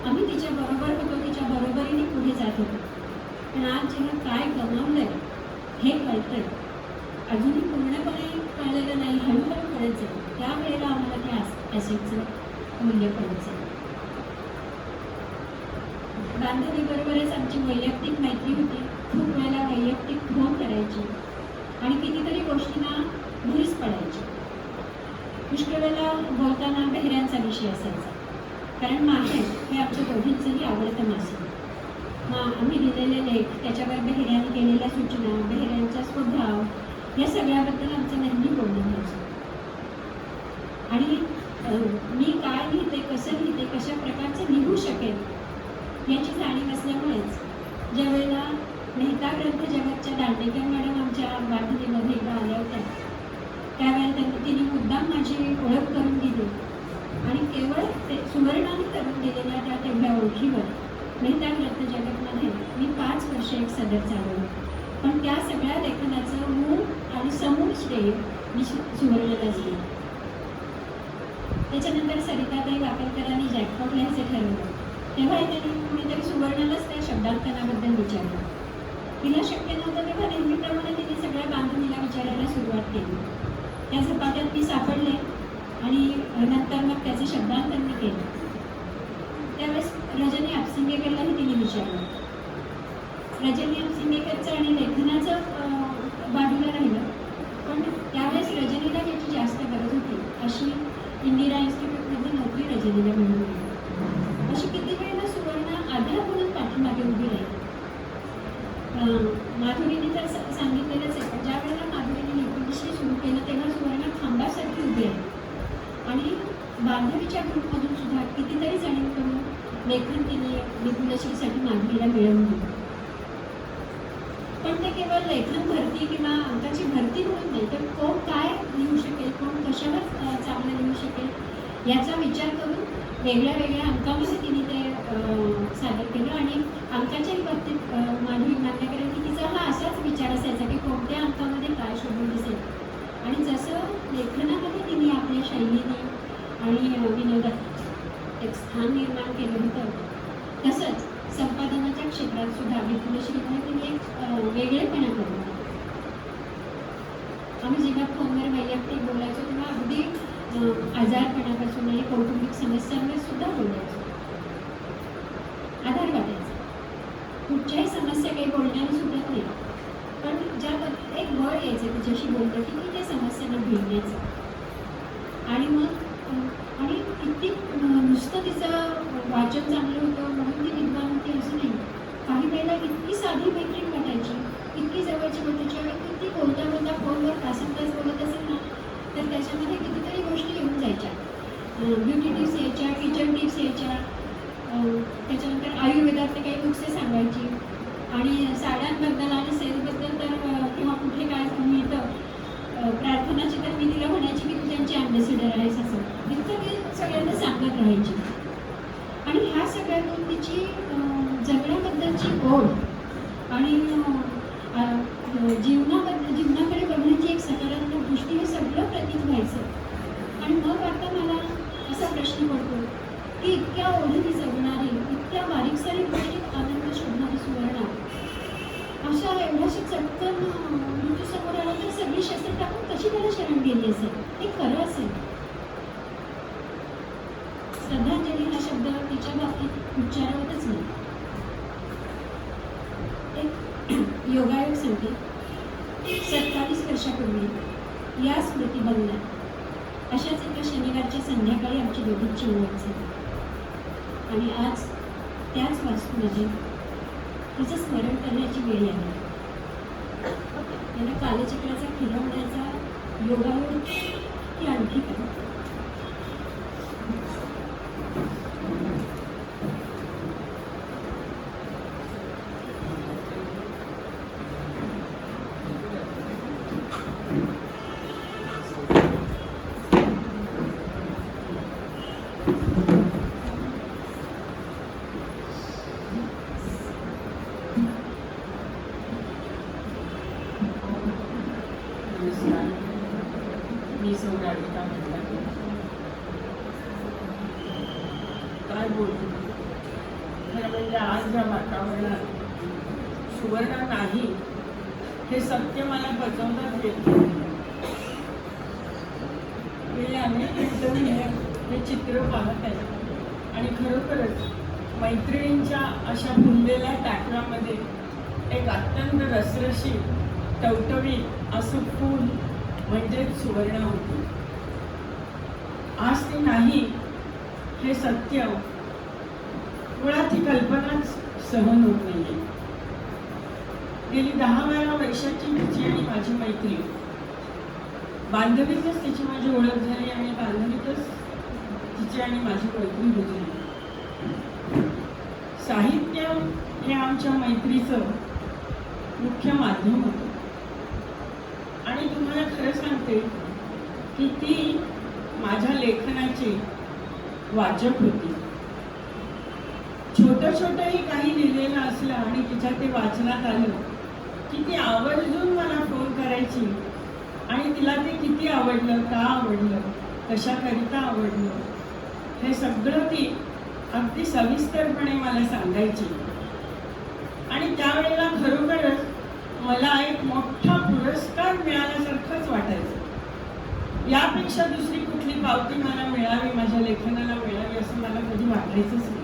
आम्ही तिच्या बरोबर होतो, तिच्या बरोबरीने पुढे जात होतो. पण आज जेव्हा काय गमावलंय हे कळतंय, अजूनही पूर्णपणे कळलेलं नाही, हळूहळू कळत जाईल. त्यावेळेला आम्हाला त्या ॲसेटचं मूल्य कळत जाईल. बांधणीबरोबरच आमची वैयक्तिक मैत्री होती. खूप वेळेला वैयक्तिक फोन करायची आणि कितीतरी गोष्टींना भरीस पडायची. पुष्कळ वेळेला बोलताना बहिऱ्यांचा विषय असायचा, कारण माहेर हे आमच्या दोघींचंही आवडतं मासिक. आम्ही लिहिलेले लेख, त्याच्यावर बहिऱ्यांनी केलेल्या सूचना, बहिऱ्यांचा स्वभाव, या सगळ्याबद्दल आमचं नेहमी बोलणं व्हायचं. आणि मी काय लिहिते, कसं लिहिते, कशा प्रकारचं लिहू शकेल याची जाणीव असल्यामुळेच ज्यावेळेला मेहता ग्रंथ जगतच्या दांडेकर मॅडम आमच्या बांधणीमध्ये एकदा आल्या होत्या, त्यावेळेला तिने मुद्दाम माझी ओळख करून दिली आणि केवळ ते सुवर्णाने करून दिलेल्या त्या तेवढ्या ओळखीवर मेहता ग्रंथ जगतमध्ये मी 5 वर्ष एक सदर चालवलं. पण त्या सगळ्या लेखनाचं मूळ आणि समूळ श्रेय मी सुवर्णालाच दिलं. त्याच्यानंतर सरिताताई वाकलकरांनी जॅकपॉट लिहायचं ठरवलं, तेव्हा त्यांनी कुणीतरी सुवर्णालाच त्या शब्दांकनाबद्दल विचारलं. तिला शक्य नव्हतं, तेव्हा नेहमीप्रमाणे तिने सगळ्या बांधणीला विचारायला सुरुवात केली. त्या झपाट्यात मी सापडले आणि नंतर मग त्याचं शब्दांकन केलं. त्यावेळेस रजनी आपसिंगेकरलाही तिने विचारलं. रजनी आपसिंगेकरचं आणि लेखनाचं बाजूला राहिलं, पण त्यावेळेस रजनीला याची जास्त गरज होती. अशी इंदिरा इन्स्टिट्यूटमध्ये नोकरी रजनीला मिळून गेली. अशी किती वेळेला सुवर्ण आधार म्हणून पाठीमागे उभी राहिली. माधुरीने तर सांगितलेलंच आहे, पण ज्या वेळेला माधुरीने लेखनविषयी सुरू केलं तेव्हा सुवर्ण खांबासाठी उभी आहे. आणि बांधवीच्या ग्रुपमधून सुद्धा कितीतरी जणींकडून लेखन तिने विपुलश्रीसाठी माधुरीला मिळवून दिलं. पण ते केवळ लेखन भरती किंवा अंकाची भरती म्हणून नाही, तर कोण काय लिहू शकेल, कोण कशावर चांगलं लिहू शकेल याचा विचार करून वेगळ्या वेगळ्या अंकामध्ये तिने ते सादर केलं. आणि अंकाच्याही बाबतीत माधुरी मान्य करेल की तिचा हा असाच विचार असायचा की कोणत्या अंकामध्ये काय शोधून दिसेल. आणि जसं लेखनामध्ये तिने आपल्या शैलीने आणि विनोदात एक स्थान निर्माण केलं होतं, तसंच संपादनाच्या क्षेत्रात सुद्धा विपुलश्रीमुळे तिने एक वेगळेपणा करून दिला. आम्ही जेव्हा फोनवर वैयक्तिक बोलायचो तेव्हा अगदी आजारपणापासून आणि कौटुंबिक समस्यांवर सुद्धा बोलायचो. आधार वाटायचा. कुठच्याही समस्या काही बोलण्याने सुटत नाही, पण ज्याबद्दल एक बळ यायचं तिच्याशी बोलतं की मी त्या समस्यांना भिडण्याचं. आणि मग आणि किती नुसतं तिचं वाचन चांगलं होतं म्हणून ती विद्वान होती असं नाही. काही वेळेला इतकी साधी मैत्रीण वाटायची, इतकी जवळची वाटायची आणि किती बोलता बोलता फोनवर तासन-तास बोलत असेल ना, तर त्याच्यामध्ये कितीतरी गोष्टी येऊन जायच्या. ब्युटी टिप्स यायच्या, किचन टिप्स यायच्या, त्याच्यानंतर आयुर्वेदातले काही नुकसे सांगायची. आणि साड्यांबद्दल आणि सेलबद्दल तर किंवा कुठे काय मिळतं प्रार्थनाची तर मी तिला म्हणायची की तू त्यांची अँबॅसिडर आहेस असं. इतकं ती सगळ्यांना सांगत राहायची. आणि ह्या सगळ्यातून तिची जगण्याबद्दलची ओढ आणि जीवनाकडे बघण्याची एक सकारात्मक दृष्टी हे सगळं प्रतीत व्हायचं. आणि मग आता मला असा प्रश्न पडतो की इतक्या ओढीने जगणारी, इतक्या बारीक सारीक गोष्टीत आनंद शोधणारी सुवर्णा अशा एवढ्याशी चटकन मृत्यू समोर आला तर सगळी शस्त्र टाकून कशी त्याला शरण गेली असेल, हे खरं असेल. श्रद्धांजली हा शब्द तिच्या बाबतीत उच्चारावतच नाही. एक योगायोग सांगते. 27 वर्षापूर्वी या स्मृती बंगल्यात अशाच एका शनिवारच्या संध्याकाळी आमची दोघींची ओळख झाली. आणि आज त्याच वास्तूमध्ये तिचं स्मरण करण्याची वेळ आली. त्यांना कालचक्राचा फिरवण्याचा योगायोग की आणखी काय. काय बोलू. खरं म्हणजे आज या वातावरणात सुवर्ण नाही हे सत्य मला पचवताच येत नाही. गेले अनेक मिनिटं मी हे चित्र पाहत आहे आणि खरोखरच मैत्रिणींच्या अशा फुललेल्या टाकरामध्ये एक अत्यंत रसरशी टवटवीत असं फूल म्हणजेच सुवर्ण होती. आज ती नाही हे सत्य, मुळात ही कल्पनाच सहन होत नाहीये. गेली 10-12 वर्षाची तिची आणि माझी मैत्री, बांधवीतच तिची माझी ओळख झाली आणि बांधवीतच तिची आणि माझी मैत्री रुजली. साहित्य हे आमच्या मैत्रीचं मुख्य माध्यम होतं आणि तुम्हाला खरं सांगते की ती माझ्या लेखनाची वाचक होती. छोटंही काही लिहिलेलं असलं आणि तिच्या ते वाचनात आलं की ती आवर्जून मला फोन करायची आणि तिला ते किती आवडलं, का आवडलं, कशाकरिता आवडलं हे सगळं ती अगदी सविस्तरपणे मला सांगायची. आणि त्यावेळेला खरोखरच मला एक मोठा पुरस्कार मिळाल्यासारखंच वाटायचं. यापेक्षा दुसरी कुठली पावती मला मिळावी, माझ्या लेखनाला मिळावी असं मला कधी वाटायचंच नाही.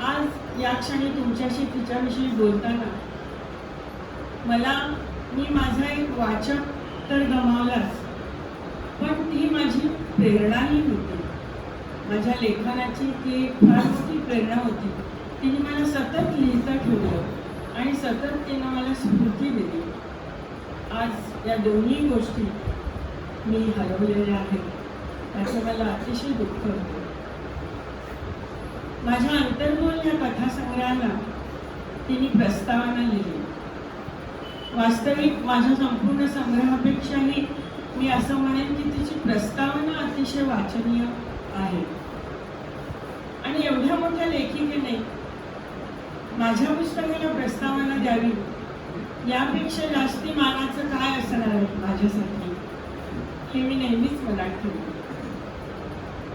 आज या क्षणी तुमच्याशी तिच्याविषयी बोलताना मी माझा एक वाचक तर गमावलाच, पण ती माझी प्रेरणाही होती. माझ्या लेखनाची ती एक फार मोठी प्रेरणा होती. तिने मला सतत लिहिता ठेवलं आणि सतत तिनं मला स्फूर्ती दिली. आज या दोन्ही गोष्टी मी हरवलेल्या आहेत, त्याचं मला अतिशय दुःख होतं. माझ्या अंतर्मोल या कथासंग्रहाला तिने प्रस्तावना लिहिली. वास्तविक माझ्या संपूर्ण संग्रहापेक्षाही मी असं म्हणेन की तिची प्रस्तावना अतिशय वाचनीय आहे. आणि एवढ्या मोठ्या लेखिकेने माझ्या पुस्तकाला प्रस्तावना द्यावी यापेक्षा जास्ती मानाचं काय असणार आहे माझ्यासाठी, हे मी नेहमीच मनात ठेवते.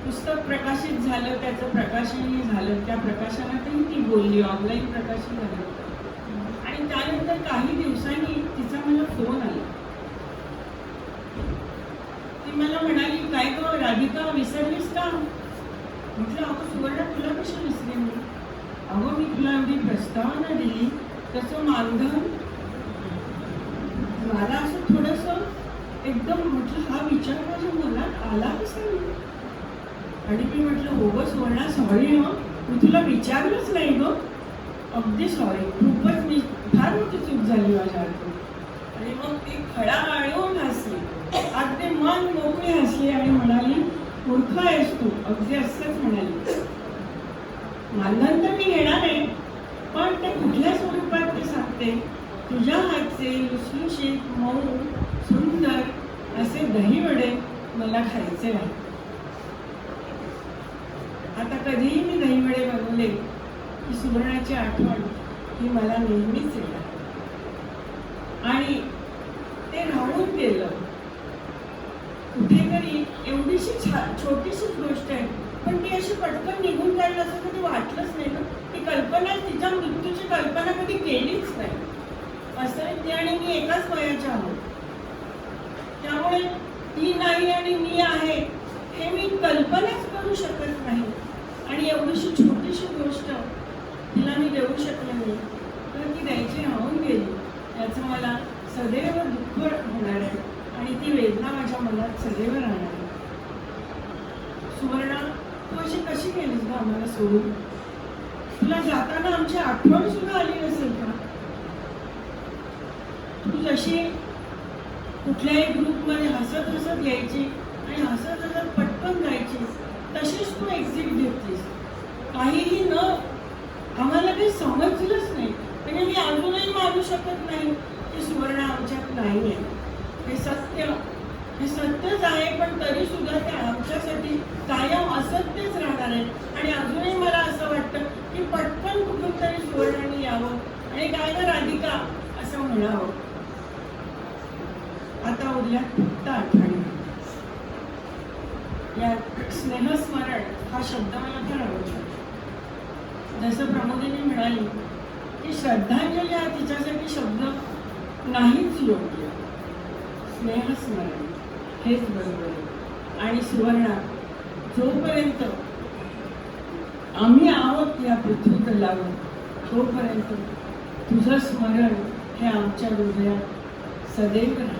पुस्तक प्रकाशित झालं, त्याचं प्रकाशनही झालं, त्या प्रकाशनातही ती बोलली, ऑनलाईन प्रकाशन झालं. आणि त्यानंतर काही दिवसांनी तिचा मला फोन आला. ती मला म्हणाली, काय गं राधिका, विसरलीस का? म्हटलं, अगं सुवर्ण, तुला कशी विसरेन मी? अगं मी तुला अगदी प्रस्तावना दिली, तसं मानधन. मला असं थोडंसं एकदम म्हटलं, हा विचार माझ्या मनात आला कसा? आणि मी म्हटलं, हो गं सुवर्णा, सॉरी हो, मी तुला विचारलंच नाही गं, अगदी सॉरी, खूपच मी फार मोठी चूक झाली माझ्या हातून. आणि मग ती खळाळून हसली, अगदी मन मोकळी हसली आणि म्हणाली, मूर्ख आहेस तू, अगदी असंच म्हणाली. मानधन तर मी घेणार आहे, पण ते कुठल्या स्वरूपात ते सांगते. तुझ्या हातचे लुसलुशीत, मऊ, सुंदर असे दहीवडे मला खायचे आहे. आता कधीही मी दहीवडे बनवले की सुवर्णाची आठवण ही मला नेहमीच येणार. आणि ते राहून गेलं कुठेतरी. एवढीशी छोटीशीच गोष्ट आहे, पण ती अशी पटकन निघून जाईल असं कधी वाटलंच नाही ना. ती कल्पना, तिच्या मृत्यूची कल्पना कधी केलीच नाही. असं ती आणि मी एकाच वयाच्या आहोत, त्यामुळे ती नाही आणि मी आहे हे मी कल्पनाच करू शकत नाही. आणि एवढीशी छोटीशी गोष्ट तिला मी देऊ शकले नाही, तर ती द्यायची राहून गेली याचं मला सदैव दुःख होणार आहे आणि ती वेदना माझ्या मनात सदैव राहणार आहे. सुवर्णा, तू अशी कशी गेलीस का आम्हाला सोडून? तुला जाताना आमची आठवण सुद्धा आली नसेल का? तू जशी कुठल्याही ग्रुपमध्ये हसत हसत यायची आणि हसत हसत पटकन जायची, तशीच तू एक्झिट घेतलीस. काहीही न, आम्हाला काही समजलंच नाही. म्हणजे मी अजूनही मानू शकत नाही की सुवर्ण आमच्यात नाही आहे. हे सत्यच आहे, पण तरी सुद्धा ते आमच्यासाठी कायम असत्यच राहणार आहे. आणि अजूनही मला असं वाटतं की पटकन कुठून तरी सुवर्णाने यावं आणि काय गं राधिका असं म्हणावं. आता उरल्या फक्त आठवणी. या स्नेहस्मरण हा शब्द मला फार आवडला. जसं प्रमोदिनी म्हणाली की श्रद्धांजली हा तिच्यासाठी शब्द नाहीच योग्य. स्नेहस्मरण हेच बरोबर आहे. आणि सुवर्णा, जोपर्यंत आम्ही आहोत या पृथ्वी तलावर तोपर्यंत तुझं स्मरण हे आमच्या हृदयात सदैव राहील.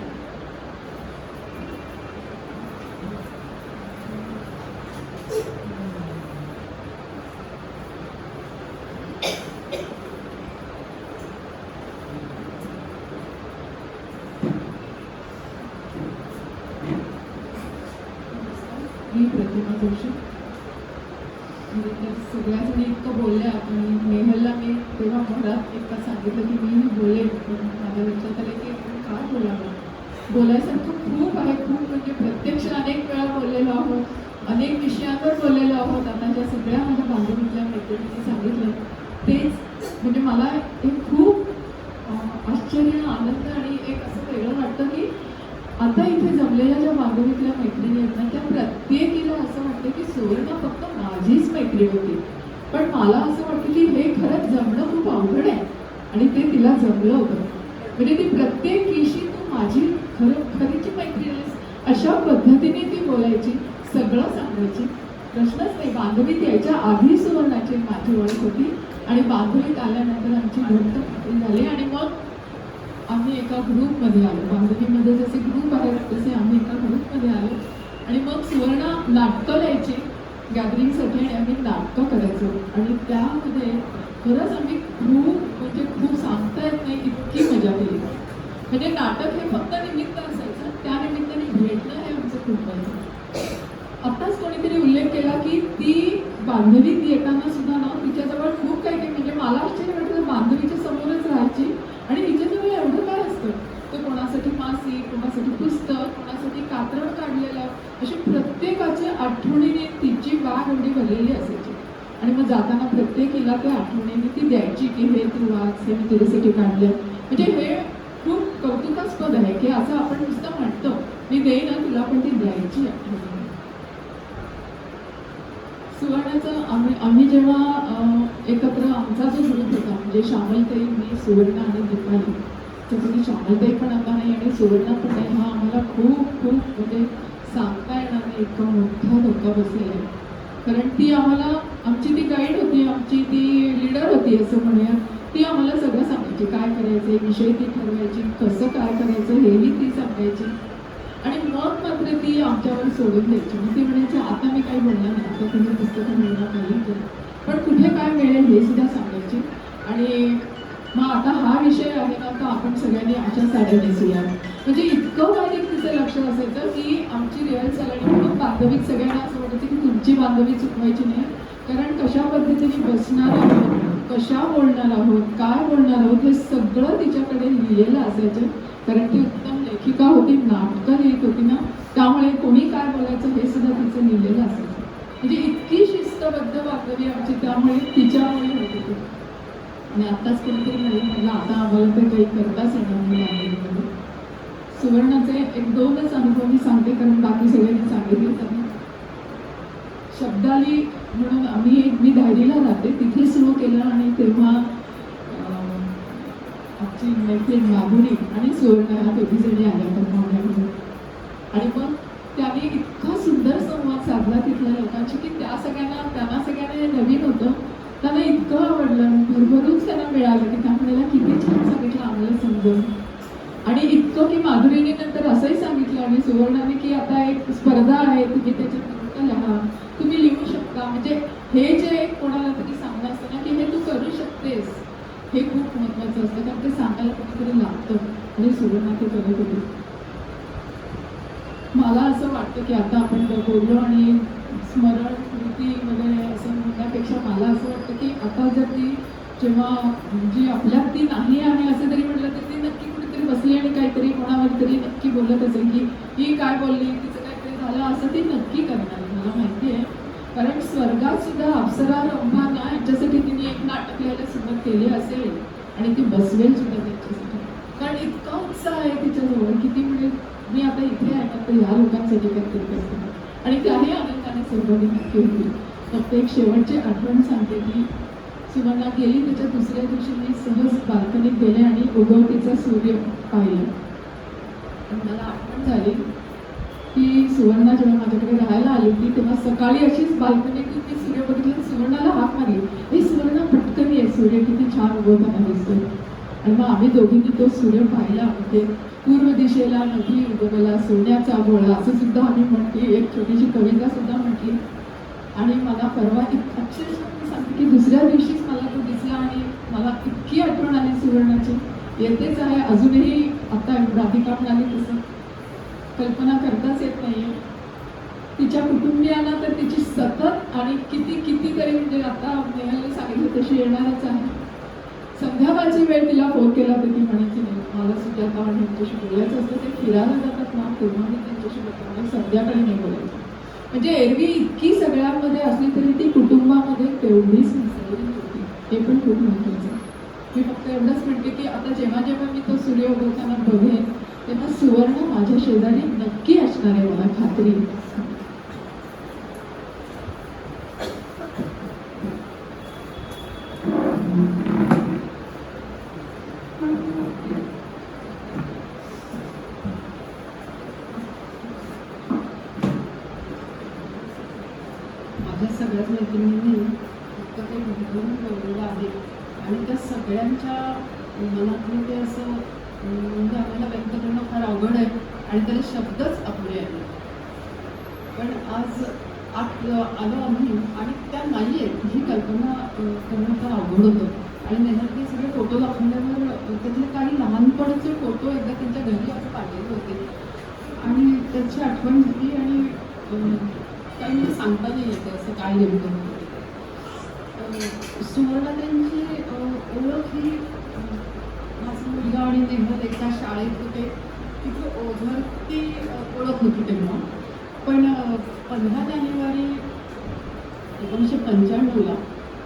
मी प्रतिमा जोशी. म्हणजे त्या सगळ्या जणी इतकं बोलल्या आणि मेहलला मी तेव्हा घरात एकदा सांगितलं की मी बोलेन, पण माझ्या लक्षात आलं की आपण काय बोलावं. बोलायसारखं खूप आहे, खूप म्हणजे प्रत्यक्ष अनेक वेळा बोललेलो आहोत, अनेक विषयांवर बोललेलो आहोत. आता ज्या सगळ्या माझ्या बांधवीतल्या मैत्रिणींनी सांगितलं तेच म्हणजे मला हे खूप आश्चर्य, आनंद आणि एक असं वेगळं वाटतं की आता इथे जमलेल्या ज्या बांधवीतल्या मैत्रिणी आहेत ना, त्या प्रत्येकीला असं वाटतं की सुवर्णा फक्त माझीच मैत्रीण होती, पण मला असं वाटतं की हे खरंच जमणं खूप अवघड आहे आणि ते तिला जमलं होतं. म्हणजे ती प्रत्येकीशी तू माझी खरीची मैत्रीण आहेस अशा पद्धतीने ती बोलायची, सगळं सांगायची. प्रश्नच नाही. बांधवीत यायच्या आधी सुवर्णाची माझी ओळख होती आणि बांधवीत आल्यानंतर आमची घट्ट मैत्री झाली आणि मग आम्ही एका ग्रुपमध्ये आलो. बांधवीमध्ये जसे ग्रुप आहेत तसे आम्ही एका ग्रुपमध्ये आलो आणि मग सुवर्णा नाटकं लिहायची गॅदरिंगसाठी आणि आम्ही नाटकं करायचो आणि त्यामध्ये खरंच आम्ही खूप सांगता येत नाही इतकी मजा केली. म्हणजे नाटक हे फक्त निमित्त असायचं, त्या निमित्ताने भेटणं हे आमचं खूप व्हायचं. आत्ताच कोणीतरी उल्लेख केला की ती बांधवीत येताना सुद्धा ना तिच्याजवळ खूप काही म्हणजे मला आश्चर्य वाटलं, बांधवीच्या समोरच राहायची आणि तिच्याजवळ एवढं काय असतं. तर कोणासाठी मासिक, कोणासाठी पुस्तक, कोणासाठी कात्रण काढलेलं, अशी प्रत्येकाची आठवणीने तिची बाग एवढी भरलेली असायची आणि मग जाताना प्रत्येकीला त्या आठवणीने ती द्यायची की हे तू वाच, हे मी तुझ्यासाठी काढलं. म्हणजे हे खूप कौतुकास्पद आहे की असं आपण नुसतं म्हणतो मी देईन ना तुला, पण ती द्यायची आठवणी. सुवर्णाचं आम्ही जेव्हा एकत्र आमचा जो ग्रुप होता म्हणजे श्यामलताई, मी, सुवर्ण आणि दीपाली, त्यासाठी श्यामलताई पण आता नाही आणि सुवर्ण पण नाही, हा आम्हाला खूप म्हणजे सांगता येणार नाही इतका मोठा धोका बसलेला आहे. कारण ती आम्हाला आमची ती गाईड होती, आमची ती लीडर होती असं म्हणूया. ती आम्हाला सगळं सांगायची, काय करायचं, विषय ती ठरवायची, कसं काय करायचं हेही ती सांगायची आणि मग मात्र ती आमच्यावर सोडून द्यायची. मग ती म्हणायची आता मी काही बोलणार नाही, आता तुम्ही पुस्तकं मिळणार नाही, पण कुठे काय मिळेल हे सुद्धा सांगायची. आणि मग आता हा विषय आहे ना, तर आपण सगळ्यांनी अशा साड्या नेसूया. म्हणजे इतकं बारीक तिचं लक्ष असायचं की आमची रिहर्सल आणि म्हणून बांधवीत सगळ्यांना असं वाटायचं की तुमची बांधवी चुकवायची नाही. कारण कशा पद्धतीने बसणार आहोत, कशा बोलणार आहोत, काय बोलणार आहोत हे सगळं तिच्याकडे लिहिलेलं असायचं. कारण ती उत्तम लेखिका होती, नाटकं लिहित होती ना, त्यामुळे कोणी काय बोलायचं हे सुद्धा तिचं लिहिलेलं असायचं. म्हणजे इतकी शिस्तबद्ध बांधवी आमची, त्यामुळे तिच्यामुळे होत होती. आणि आत्ताच कोणीतरी म्हटलं आता आम्हाला तर काही करताच येणार नाही बांधवीमध्ये. सुवर्णाचे एक दोनच अनुभव मी सांगते कारण बाकी सगळ्यांनी सांगितले. त्यांनी शब्दाली म्हणून मी डायरीला राहते तिथे सुरू केलं आणि तेव्हा आमची मैत्रीण माधुरी आणि सुवर्ण ह्या दोघीजणी आल्या होत्या पाहुण्यामध्ये आणि मग त्याने इतका सुंदर संवाद साधला तिथल्या लोकांशी की त्यांना सगळ्यांना नवीन होतं, त्यांना इतकं आवडलं, भरभरूच त्यांना मिळालं की त्या म्हणाला किती छान सांगितलं आम्हाला समजून. आणि इतकं की माधुरीने नंतर असंही सांगितलं आणि सुवर्णाने की आता एक स्पर्धा आहे, तुम्ही त्याच्यात लिहा, तुम्ही लिहू शकता. म्हणजे हे जे कोणाला तरी सांगणं असतं ना की हे तू करू शकतेस, हे खूप महत्त्वाचं असतं कारण ते सांगायला कुठेतरी लागतं आणि सुवर्णा ते करत होती. मला असं वाटतं की आता आपण बोललो आणि स्मरण कृती वगैरे असं म्हणण्यापेक्षा मला असं वाटतं की आता जर ती जेव्हा जी आपल्यात ती नाही आहे असं जरी म्हटलं तर ती नक्की कुठेतरी बसली आणि काहीतरी कोणावर तरी नक्की बोलत असेल की ही काय बोलली, तिचं काहीतरी झालं असं ती नक्की करणार आहे, मला माहिती आहे. कारण स्वर्गात सुद्धा अप्सरा रंभाना यांच्यासाठी तिने एक नाटक लिहायला सुरुवात केली असेल आणि ती बसवेल सुद्धा त्यांच्यासाठी. कारण इतका उत्साह आहे तिच्याजवळ की ती म्हणजे मी आता इथे आहे ना तर ह्या लोकांसाठी काहीतरी करते. आणि त्याही आनंदाने सहभागी नक्की होतील. फक्त एक शेवटची आठवण सांगते की सुवर्णा गेली त्याच्या दुसऱ्या दिवशी मी सहज बाल्कनीत गेले आणि उगवतीचा सूर्य पाहिला. आणि मला आठवण झाली की सुवर्णा जेव्हा माझ्याकडे राहायला आली होती तेव्हा सकाळी अशीच बाल्कनीतून मी सूर्य बघितलं, सुवर्णाला हाक मारली, हे सुवर्णा पटकन ये, सूर्य किती छान उगवताना दिसतोय. आणि मग आम्ही दोघींनी तो सूर्य पाहिला. म्हणजे पूर्व दिशेला नदी उगवला सोन्याचा गोळा असं सुद्धा आम्ही म्हटली, एक छोटीशी कविता सुद्धा म्हटली. आणि मला परवा अक्षरशः मी सांगते की दुसऱ्या दिवशीच मला तो दिसला आणि मला इतकी आठवण आली सुवर्णाची. येतेच आहे अजूनही. आता राधिका म्हणाली तसं कल्पना करताच येत नाहीये. तिच्या कुटुंबियांना तर तिची सतत आणि कितीतरी म्हणजे आता नेहलने सांगितलं तशी येणारच आहे. संध्याकाळची वेळ तिला फोन केला तर ती म्हणायची नाही मला सुजाता आणि त्यांच्याशी बोलायचं असतं, ते फिरायला जातात ना तेव्हा मी त्यांच्याशी बोलतो, मला संध्याकाळी नाही बोलायचं. म्हणजे एरवी इतकी सगळ्यांमध्ये असली तरी ती कुटुंबामध्ये तेवढीच मिसळली होती. हे पण खूप महत्त्वाचं आहे. मी फक्त एवढंच म्हणते की आता जेव्हा जेव्हा मी तो सूर्य उगवताना बघेन तेव्हा सुवर्ण माझ्या शेजारी नक्की असणार आहे, मला खात्री आहे. माझ्या सगळ्याच मैत्रिणींनी इतकं काही गुंतवून ठेवलेलं आहे आणि त्या सगळ्यांच्या मनातून ते असं म्हणजे आम्हाला व्यक्त करणं फार अवघड आहे आणि त्याला शब्दच अपुरे आहेत. पण आज आत आलो आम्ही आणि त्या नाही आहेत ही कल्पना करणं फार अवघड होतं. आणि नेहमी सगळे फोटो दाखवल्यावर त्यातले काही लहानपणाचे फोटो एकदा त्यांच्या घरी असं काढलेले होते आणि त्याची आठवण झाली आणि काही म्हणजे सांगता नाही येते असं काय नेमकं होतं. सुवर्णा त्यांची ओळख ही माझा मुलगा आणि नेहमी एका शाळेत होते तिथे ओझरती ओळख होती तेव्हा. पण 15 जानेवारी 1995ला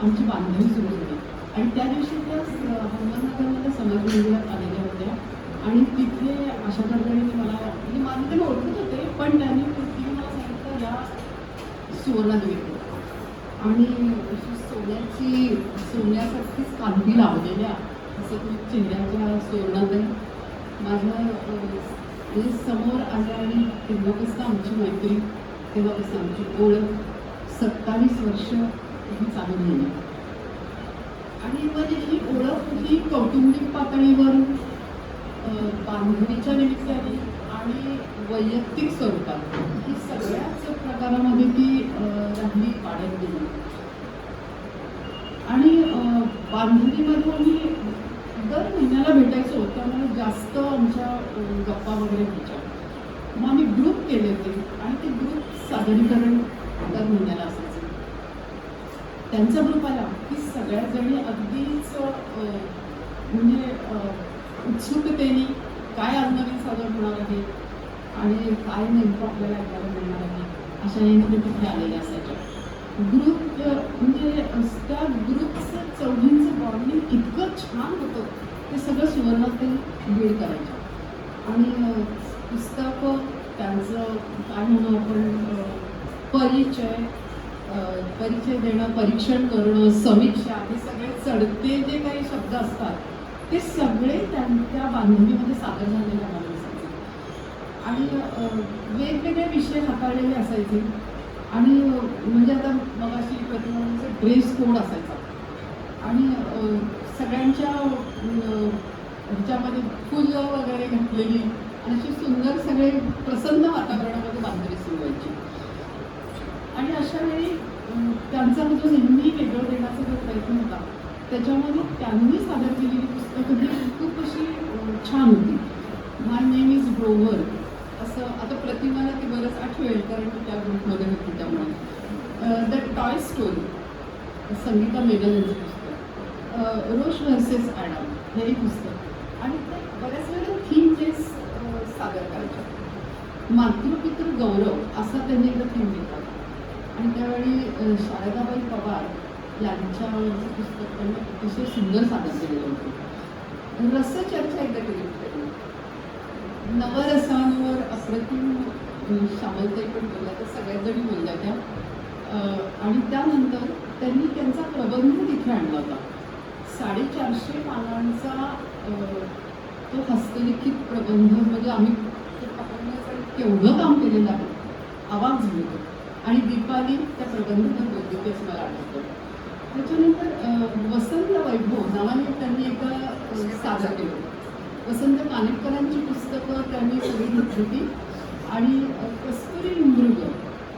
आमची बांधणी सुरू झाली आणि त्या दिवशी त्या अहमदनगरमध्ये समाज मंदिरात आलेल्या होत्या आणि तिथे अशा प्रकारे मला म्हणजे माझं ते ओळखत होते पण त्यांनी तिने मला सांगितलं या सुवर्णा देवी आणि सोन्यासारखीच कांदी लावलेल्या असं तुम्ही चेहऱ्याच्या सुवर्णात माझ्या म्हणजे समोर आल्या आणि तेव्हापासून आमची मैत्री तेव्हापासून आमची ओळख 27 वर्ष ही चालू झाली. आणि म्हणजे ही ओळख ही कौटुंबिक पातळीवर बांधणीच्या निमित्ताने आणि वैयक्तिक स्वरूपात ही सगळ्याच प्रकारामध्ये ती राहिली वाढत गेली. आणि बांधणीमध्ये आम्ही दर महिन्याला भेटायचो त्यामुळे जास्त आमच्या गप्पा वगैरे व्हायच्या. मग आम्ही ग्रुप केले होते आणि ते ग्रुप सादरीकरण दर महिन्याला असायचं. त्यांचा ग्रुप आला की सगळ्याच जणी अगदीच म्हणजे उत्सुकतेने काय आज नवीन सादर होणार आहे आणि काय नेमकं आपल्याला ऐकायला मिळणार आहे अशा नेहमी तिथे आलेल्या असायच्या. ग्रुप म्हणजे त्या ग्रुपचं चौघींचं बॉन्डिंग इतकं छान होतं ते सगळं सुवर्णात ते बीड करायचं. आणि पुस्तकं त्यांचं काय म्हणू आपण परिचय देणं, परीक्षण करणं, समीक्षा हे सगळे चढते जे काही शब्द असतात ते सगळे त्या बांधणीमध्ये सादर झालेले आम्हाला असायचे. आणि वेगवेगळे विषय हाताळलेले असायचे. आणि म्हणजे आता मग अशी प्रतिमांचा ड्रेस कोड असायचा आणि सगळ्यांच्या ह्याच्यामध्ये फुलं वगैरे घातलेली आणि अशी सुंदर सगळे प्रसन्न वातावरणामध्ये बांधणी सुरू व्हायची. आणि अशा वेळी त्यांचा जो नेहमी वेगळं देण्याचा जो प्रयत्न होता त्याच्यामध्ये त्यांनी सादर केलेली पुस्तकं ही खूप अशी छान होती. माय नेम इज ग्रोवर असं आता प्रतिमाला ती बरंच आठवेल कारण ती त्या ग्रुपमध्ये होती त्यामुळे. द टॉय स्टोरी संगीता मेगल यांचं पुस्तक, रोश व्हर्सेस ॲडम हे पुस्तक आणि ते बऱ्याच वेळेला थीम तेच सादर करायच्या. मातृपितृ गौरव असा त्यांनी एकदा थीम घेतला आणि त्यावेळी शारदाबाई पवार यांच्यावरचं पुस्तक त्यांनी अतिशय सुंदर सादर केलेलं होतं. रसचर्चा एकदा केली होती. नवरसांवर अप्रतिम श्यामलताई पण बोलल्या, त्या सगळ्याच जणी बोलल्या त्या. आणि त्यानंतर त्यांनी त्यांचा प्रबंध तिथे आणला होता. 450 पानांचा तो हस्तलिखित प्रबंध, म्हणजे आम्ही ते पकडण्यासाठी केवढं काम केलेलं आहे, आवाज झाले तो. आणि दीपाली त्या प्रबंधात बोलली होती असं मला आठवतं. त्याच्यानंतर वसंत वैभव नावाने त्यांनी एका सादर केलं. वसंत कानेटकरांची पुस्तकं त्यांनी सगळी घेतली होती. आणि कस्तुरी मृग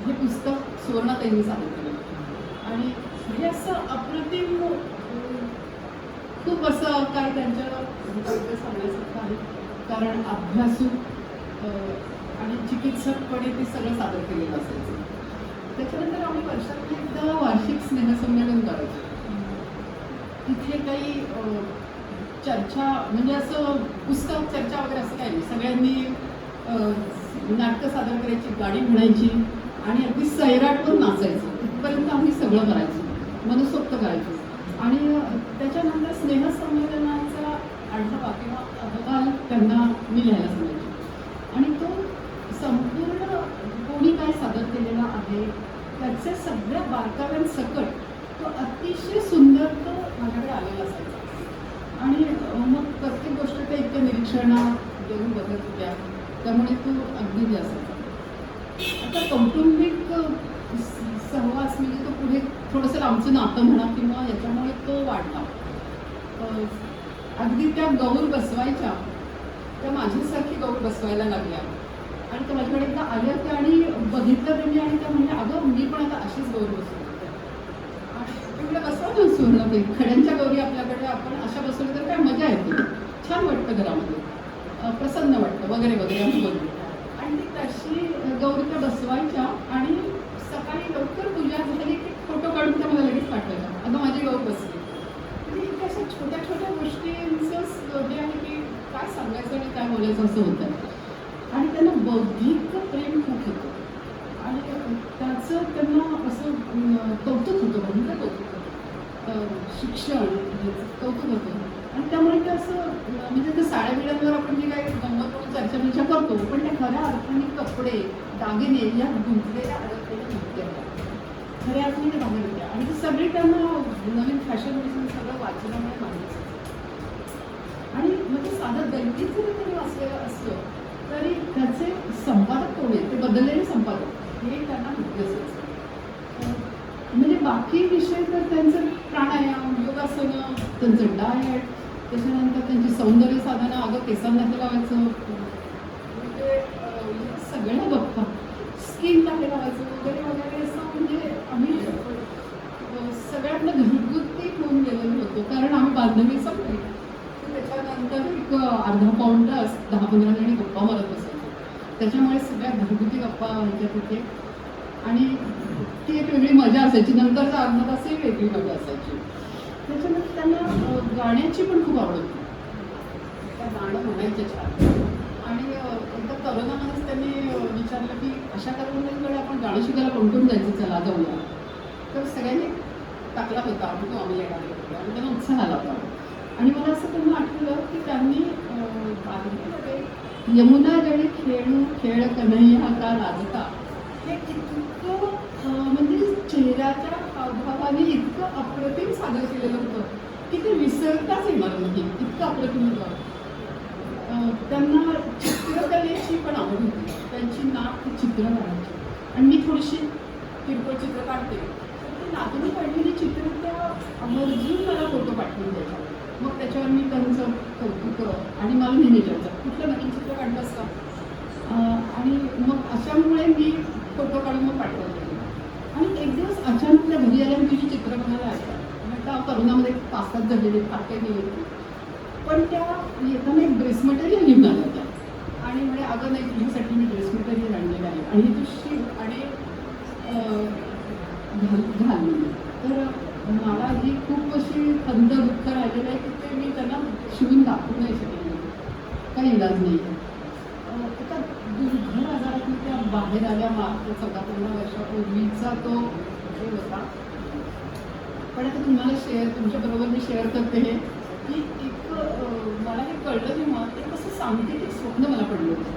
हे पुस्तक सुवर्णाताईंनी सादर केलं. आणि हे असं अप्रतिम, खूप असं काय त्यांच्याबद्दल सांगण्यासारखं आहे. कारण अभ्यासू आणि चिकित्सकपणे ते सगळं सादर केलेलं असायचं. त्याच्यानंतर आम्ही वर्षातून एकदा वार्षिक स्नेहसंमेलन करायचो. तिथे काही चर्चा, म्हणजे असं पुस्तक चर्चा वगैरे असं काही नाही. सगळ्यांनी नाटकं सादर करायची, गाणी म्हणायची आणि अगदी सैराटवर नाचायचं. इथपर्यंत आम्ही सगळं करायचो, मनसोक्त करायचो. आणि त्याच्यानंतर स्नेहसंमेलनाचा आढावा किंवा अहवाल त्यांना मी लिहायला सांगायचे. आणि तो संपूर्ण कोणी काय सादर केलेला आहे त्याच्या सगळ्या बारकाव्यांसकट तो अतिशय सुंदर तो माझ्याकडे आलेला असायचा. आणि मग प्रत्येक गोष्ट त्या इतक्या निरीक्षणा देऊन बघत होत्या, त्यामुळे तो अगदी हे असायचा. आता कौटुंबिक सहवास म्हणजे तो पुढे थोडंसं आमचं नातं म्हणा किंवा याच्यामुळे तो वाढला. अगदी त्या गौर बसवायच्या, त्या माझ्यासारखी गौर बसवायला लागल्या. आणि त्या माझ्याकडे एकदा आल्या होत्या आणि बघितलं त्यांनी आणि त्या म्हणजे अगं मी पण आता अशीच गौर बसवते. आणि तेवढं बसवलं सुवर्णाताई, खड्यांच्या गौरी आपल्याकडे आपण अशा बसवल्या तर काय मजा येते, छान वाटतं घरामध्ये, प्रसन्न वाटतं वगैरे वगैरे आम्ही बोलतो. आणि ती तशी गौरी त्या बसवायच्या आणि सकाळी लवकर पूजा झाली की फोटो काढून त्या मला लगेच पाठवायच्या, अगं माझी गौर बसली. म्हणजे अशा छोट्या छोट्या गोष्टींचंच हे आहे की काय सांगायचं आणि काय बोलायचं असं होतं. आणि त्यांना बौद्धिक प्रेम खूप होतं आणि त्याचं त्यांना असं कौतुक होतं, बघितलं कौतुक होतं, शिक्षण कौतुक होतं. आणि त्यामुळे ते असं म्हणजे त्या साड्या बिड्यांवर आपण जे काही गंमत करून चर्चा विचार करतो, पण त्या खऱ्या अर्थाने कपडे दागिने या गुंतलेल्या अडकलेल्या नव्हत्या, खऱ्या अर्थाने ते बाहेर होत्या. आणि ते सगळे त्यांना नवीन फॅशन बिझनेस सगळं वाचनामुळे मांडायचं. आणि म्हणजे साधं दलित जरी त्यांनी वाचलेलं असलं तरी त्याचे संपादक कोण आहेत, ते बदललेले संपादक हे त्यांना माहिती असायचं. म्हणजे बाकी विषय तर त्यांचं प्राणायाम, योगासनं, त्यांचं डाएट, त्याच्यानंतर त्यांची सौंदर्य साधना, अगं केसांना ते लावायचं, म्हणजे सगळ्या गप्पा, स्किनला हे लावायचं वगैरे वगैरे असं. म्हणजे आम्ही सगळ्यातलं घरगुती होऊन गेलेलो होतो, कारण आम्ही बांधणी संपली. त्याच्यानंतर एक अर्धा पाऊण तास 10-15 जणी गप्पा मारत बसायचो. त्याच्यामुळे सगळ्या घरगुती गप्पा व्हायच्या तिथे आणि ती एक वेगळी मजा असायची. नंतरचा अर्धा तासही वेगळी मजा असायची. त्याच्यानंतर त्यांना गाण्याची पण खूप आवड होती, त्या गाणं म्हणायचं छान. आणि एकदा करोनामध्येच त्यांनी विचारलं की अशा करोनाकडे आपण गाणं शिकायला कोण जायचं, चला जाऊया. तर सगळ्यांनी टाकला होता आम्ही येणार होतो आणि त्यांना उत्साह आला होता. आणि मला असं त्यांना आठवलं की त्यांनी यमुना जळी खेळू खेळ कन्हैया का लाजता हे इतकं म्हणजे चेहऱ्याच्या हावभावाने इतकं अप्रतिम सादर केलेलं होतं की ते विसरताच येणार नाही, इतकं अप्रतिम होतं. त्यांना चित्रकलेची पण आवड होती, त्यांची नाक ती चित्र काढायची. आणि मी थोडीशी किरकोळ चित्र काढते, तर ती नातून काढलेली चित्र त्या आवर्जून मला फोटो पाठवून द्यायच्या. मग त्याच्यावर मी त्यांचं कौतुक आणि मला नेहमी विचारायचं कुठलं नवीन चित्र काढलं असतं. आणि मग अशामुळे मी फोटो काढून मग पाठवायचे. आणि एक दिवस अचानक त्या घरी आल्या, मी तिची चित्र बनायला ऐकलं. म्हटलं करोनामध्ये 5 तास झालेले, फार काही गेले होते. पण त्या येताना एक ड्रेस मटेरियल घेऊन आल्या होत्या आणि म्हणजे अगं नाही तुझ्यासाठी मी ड्रेस मटेरियल आणलेलं आहे आणि तू शिव आणि घाल. तर मला ही खूप अशी खंत दुःख राहिलेलं आहे की ते मी त्यांना शिवून दाखवू नाही शकले, काही इलाज नाही. एका दुर्धर आजारातून त्या बाहेर आल्या, मागच्या 14-15 वर्षापूर्वीचा तो हे होता. पण आता तुम्हाला तुमच्याबरोबर मी शेअर करते हे की एक मला हे कळलं जेव्हा एक असं सांकेतिक स्वप्न मला पडलं होतं.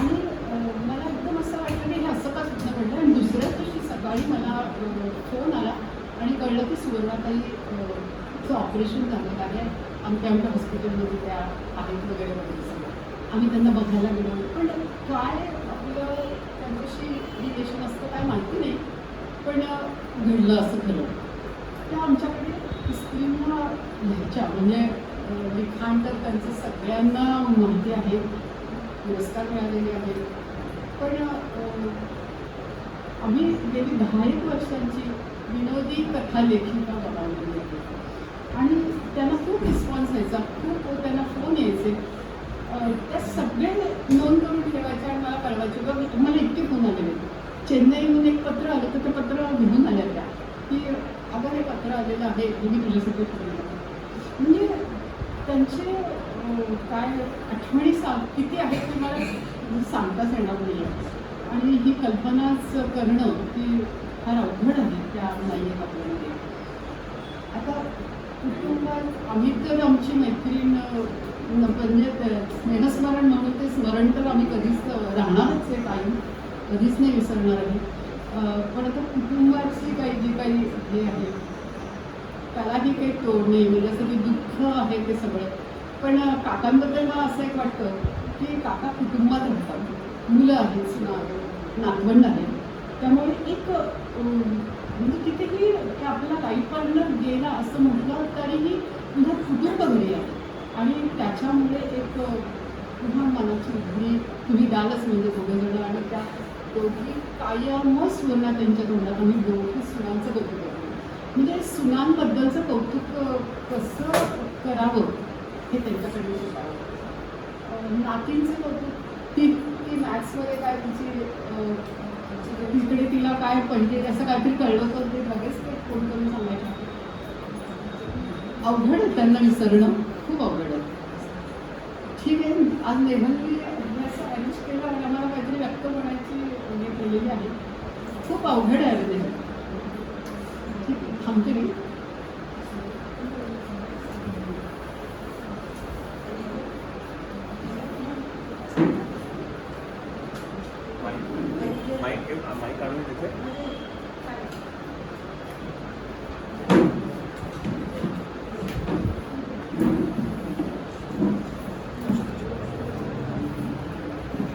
आणि मला एकदम असं असं वाटलं की हे असं का सुद्धा घडलं. आणि दुसऱ्या दिवशी सकाळी मला फोन आला आणि कळलं की सुवर्णाताईचं ऑपरेशन झालेलं आहे. आमच्या हॉस्पिटलमध्ये त्या आहेत वगैरे वगैरे सगळं. आम्ही त्यांना बघायला गेलो. पण काय आपलं त्यांच्याशी रिलेशन असतं काय माहिती नाही, पण घडलं असं खरं. त्या आमच्याकडे स्त्रींना लिहायच्या, म्हणजे लिखाण तर त्यांचं सगळ्यांना माहिती आहे, पुरस्कार मिळालेले आहेत. पण आम्ही गेली 10-1 वर्षांची विनोदी कथा लेखिका बनवलेली आहे. आणि त्यांना खूप रिस्पॉन्स यायचा, खूप त्यांना फोन यायचे. त्या सगळे नोंद करून ठेवायचे आणि मला कळवायचे. बघ तुम्हाला इतके फोन आलेले. चेन्नईहून एक पत्र आलं, तर ते पत्र घेऊन आल्या त्या की अगं हे पत्र आलेलं आहे, हे मी तुझ्यासाठी ठेवलं. म्हणजे त्यांचे काय आठवणी किती आहेत ते मला सांगताच येणार नाही आहे. आणि ही कल्पनाच करणं की फार अवघड आहे त्या नाही आहेत आपल्यामध्ये. आता कुटुंबात आम्ही तर आमची मैत्रीण म्हणजे स्नेहस्मरण म्हणून ते स्मरण तर आम्ही कधीच राहणारच आहे, कायम कधीच नाही विसरणार आहे. पण आता कुटुंबाची जी काही हे आहे त्यालाही काही तोड नाही, म्हणजे असं की दुःख आहे ते सगळं. पण काकांबद्दल मला असं एक वाटतं की काका कुटुंबात राहतात, मुलं आहेत, नातवंड आहेत. त्यामुळे एक म्हणजे कितीही की आपल्याला लाईफ पार्टनर गेला असं म्हटलं तरीही पुन्हा कुटुंब घरी आहे. आणि त्याच्यामुळे एक पुन्हा मनाची उघडी तुम्ही द्यालच, म्हणजे दोघंजणं. आणि त्या दोघी कायमच सुवर्णा त्यांच्या तोंडात आम्ही दोघी सुनांचं कौतुक करतो. म्हणजे सुनांबद्दलचं कौतुक कसं करावं हे त्यांच्याकडे शिकावं. नातींचं कौतुक, ती मॅथ्समध्ये काय तिकडे तिला काय पहिले असं काहीतरी कळलं तर ते लगेच ते फोन करून सांगायचं. अवघड आहे त्यांना विसरणं, खूप अवघड आहे. ठीक आहे, आज नेहमी असं अरेंज केलं आणि आम्हाला काहीतरी व्यक्त होण्याची हे केलेली आहे. खूप अवघड आहे नेहमी. ठीक आहे, थांबते मी. माईक काढून तिथे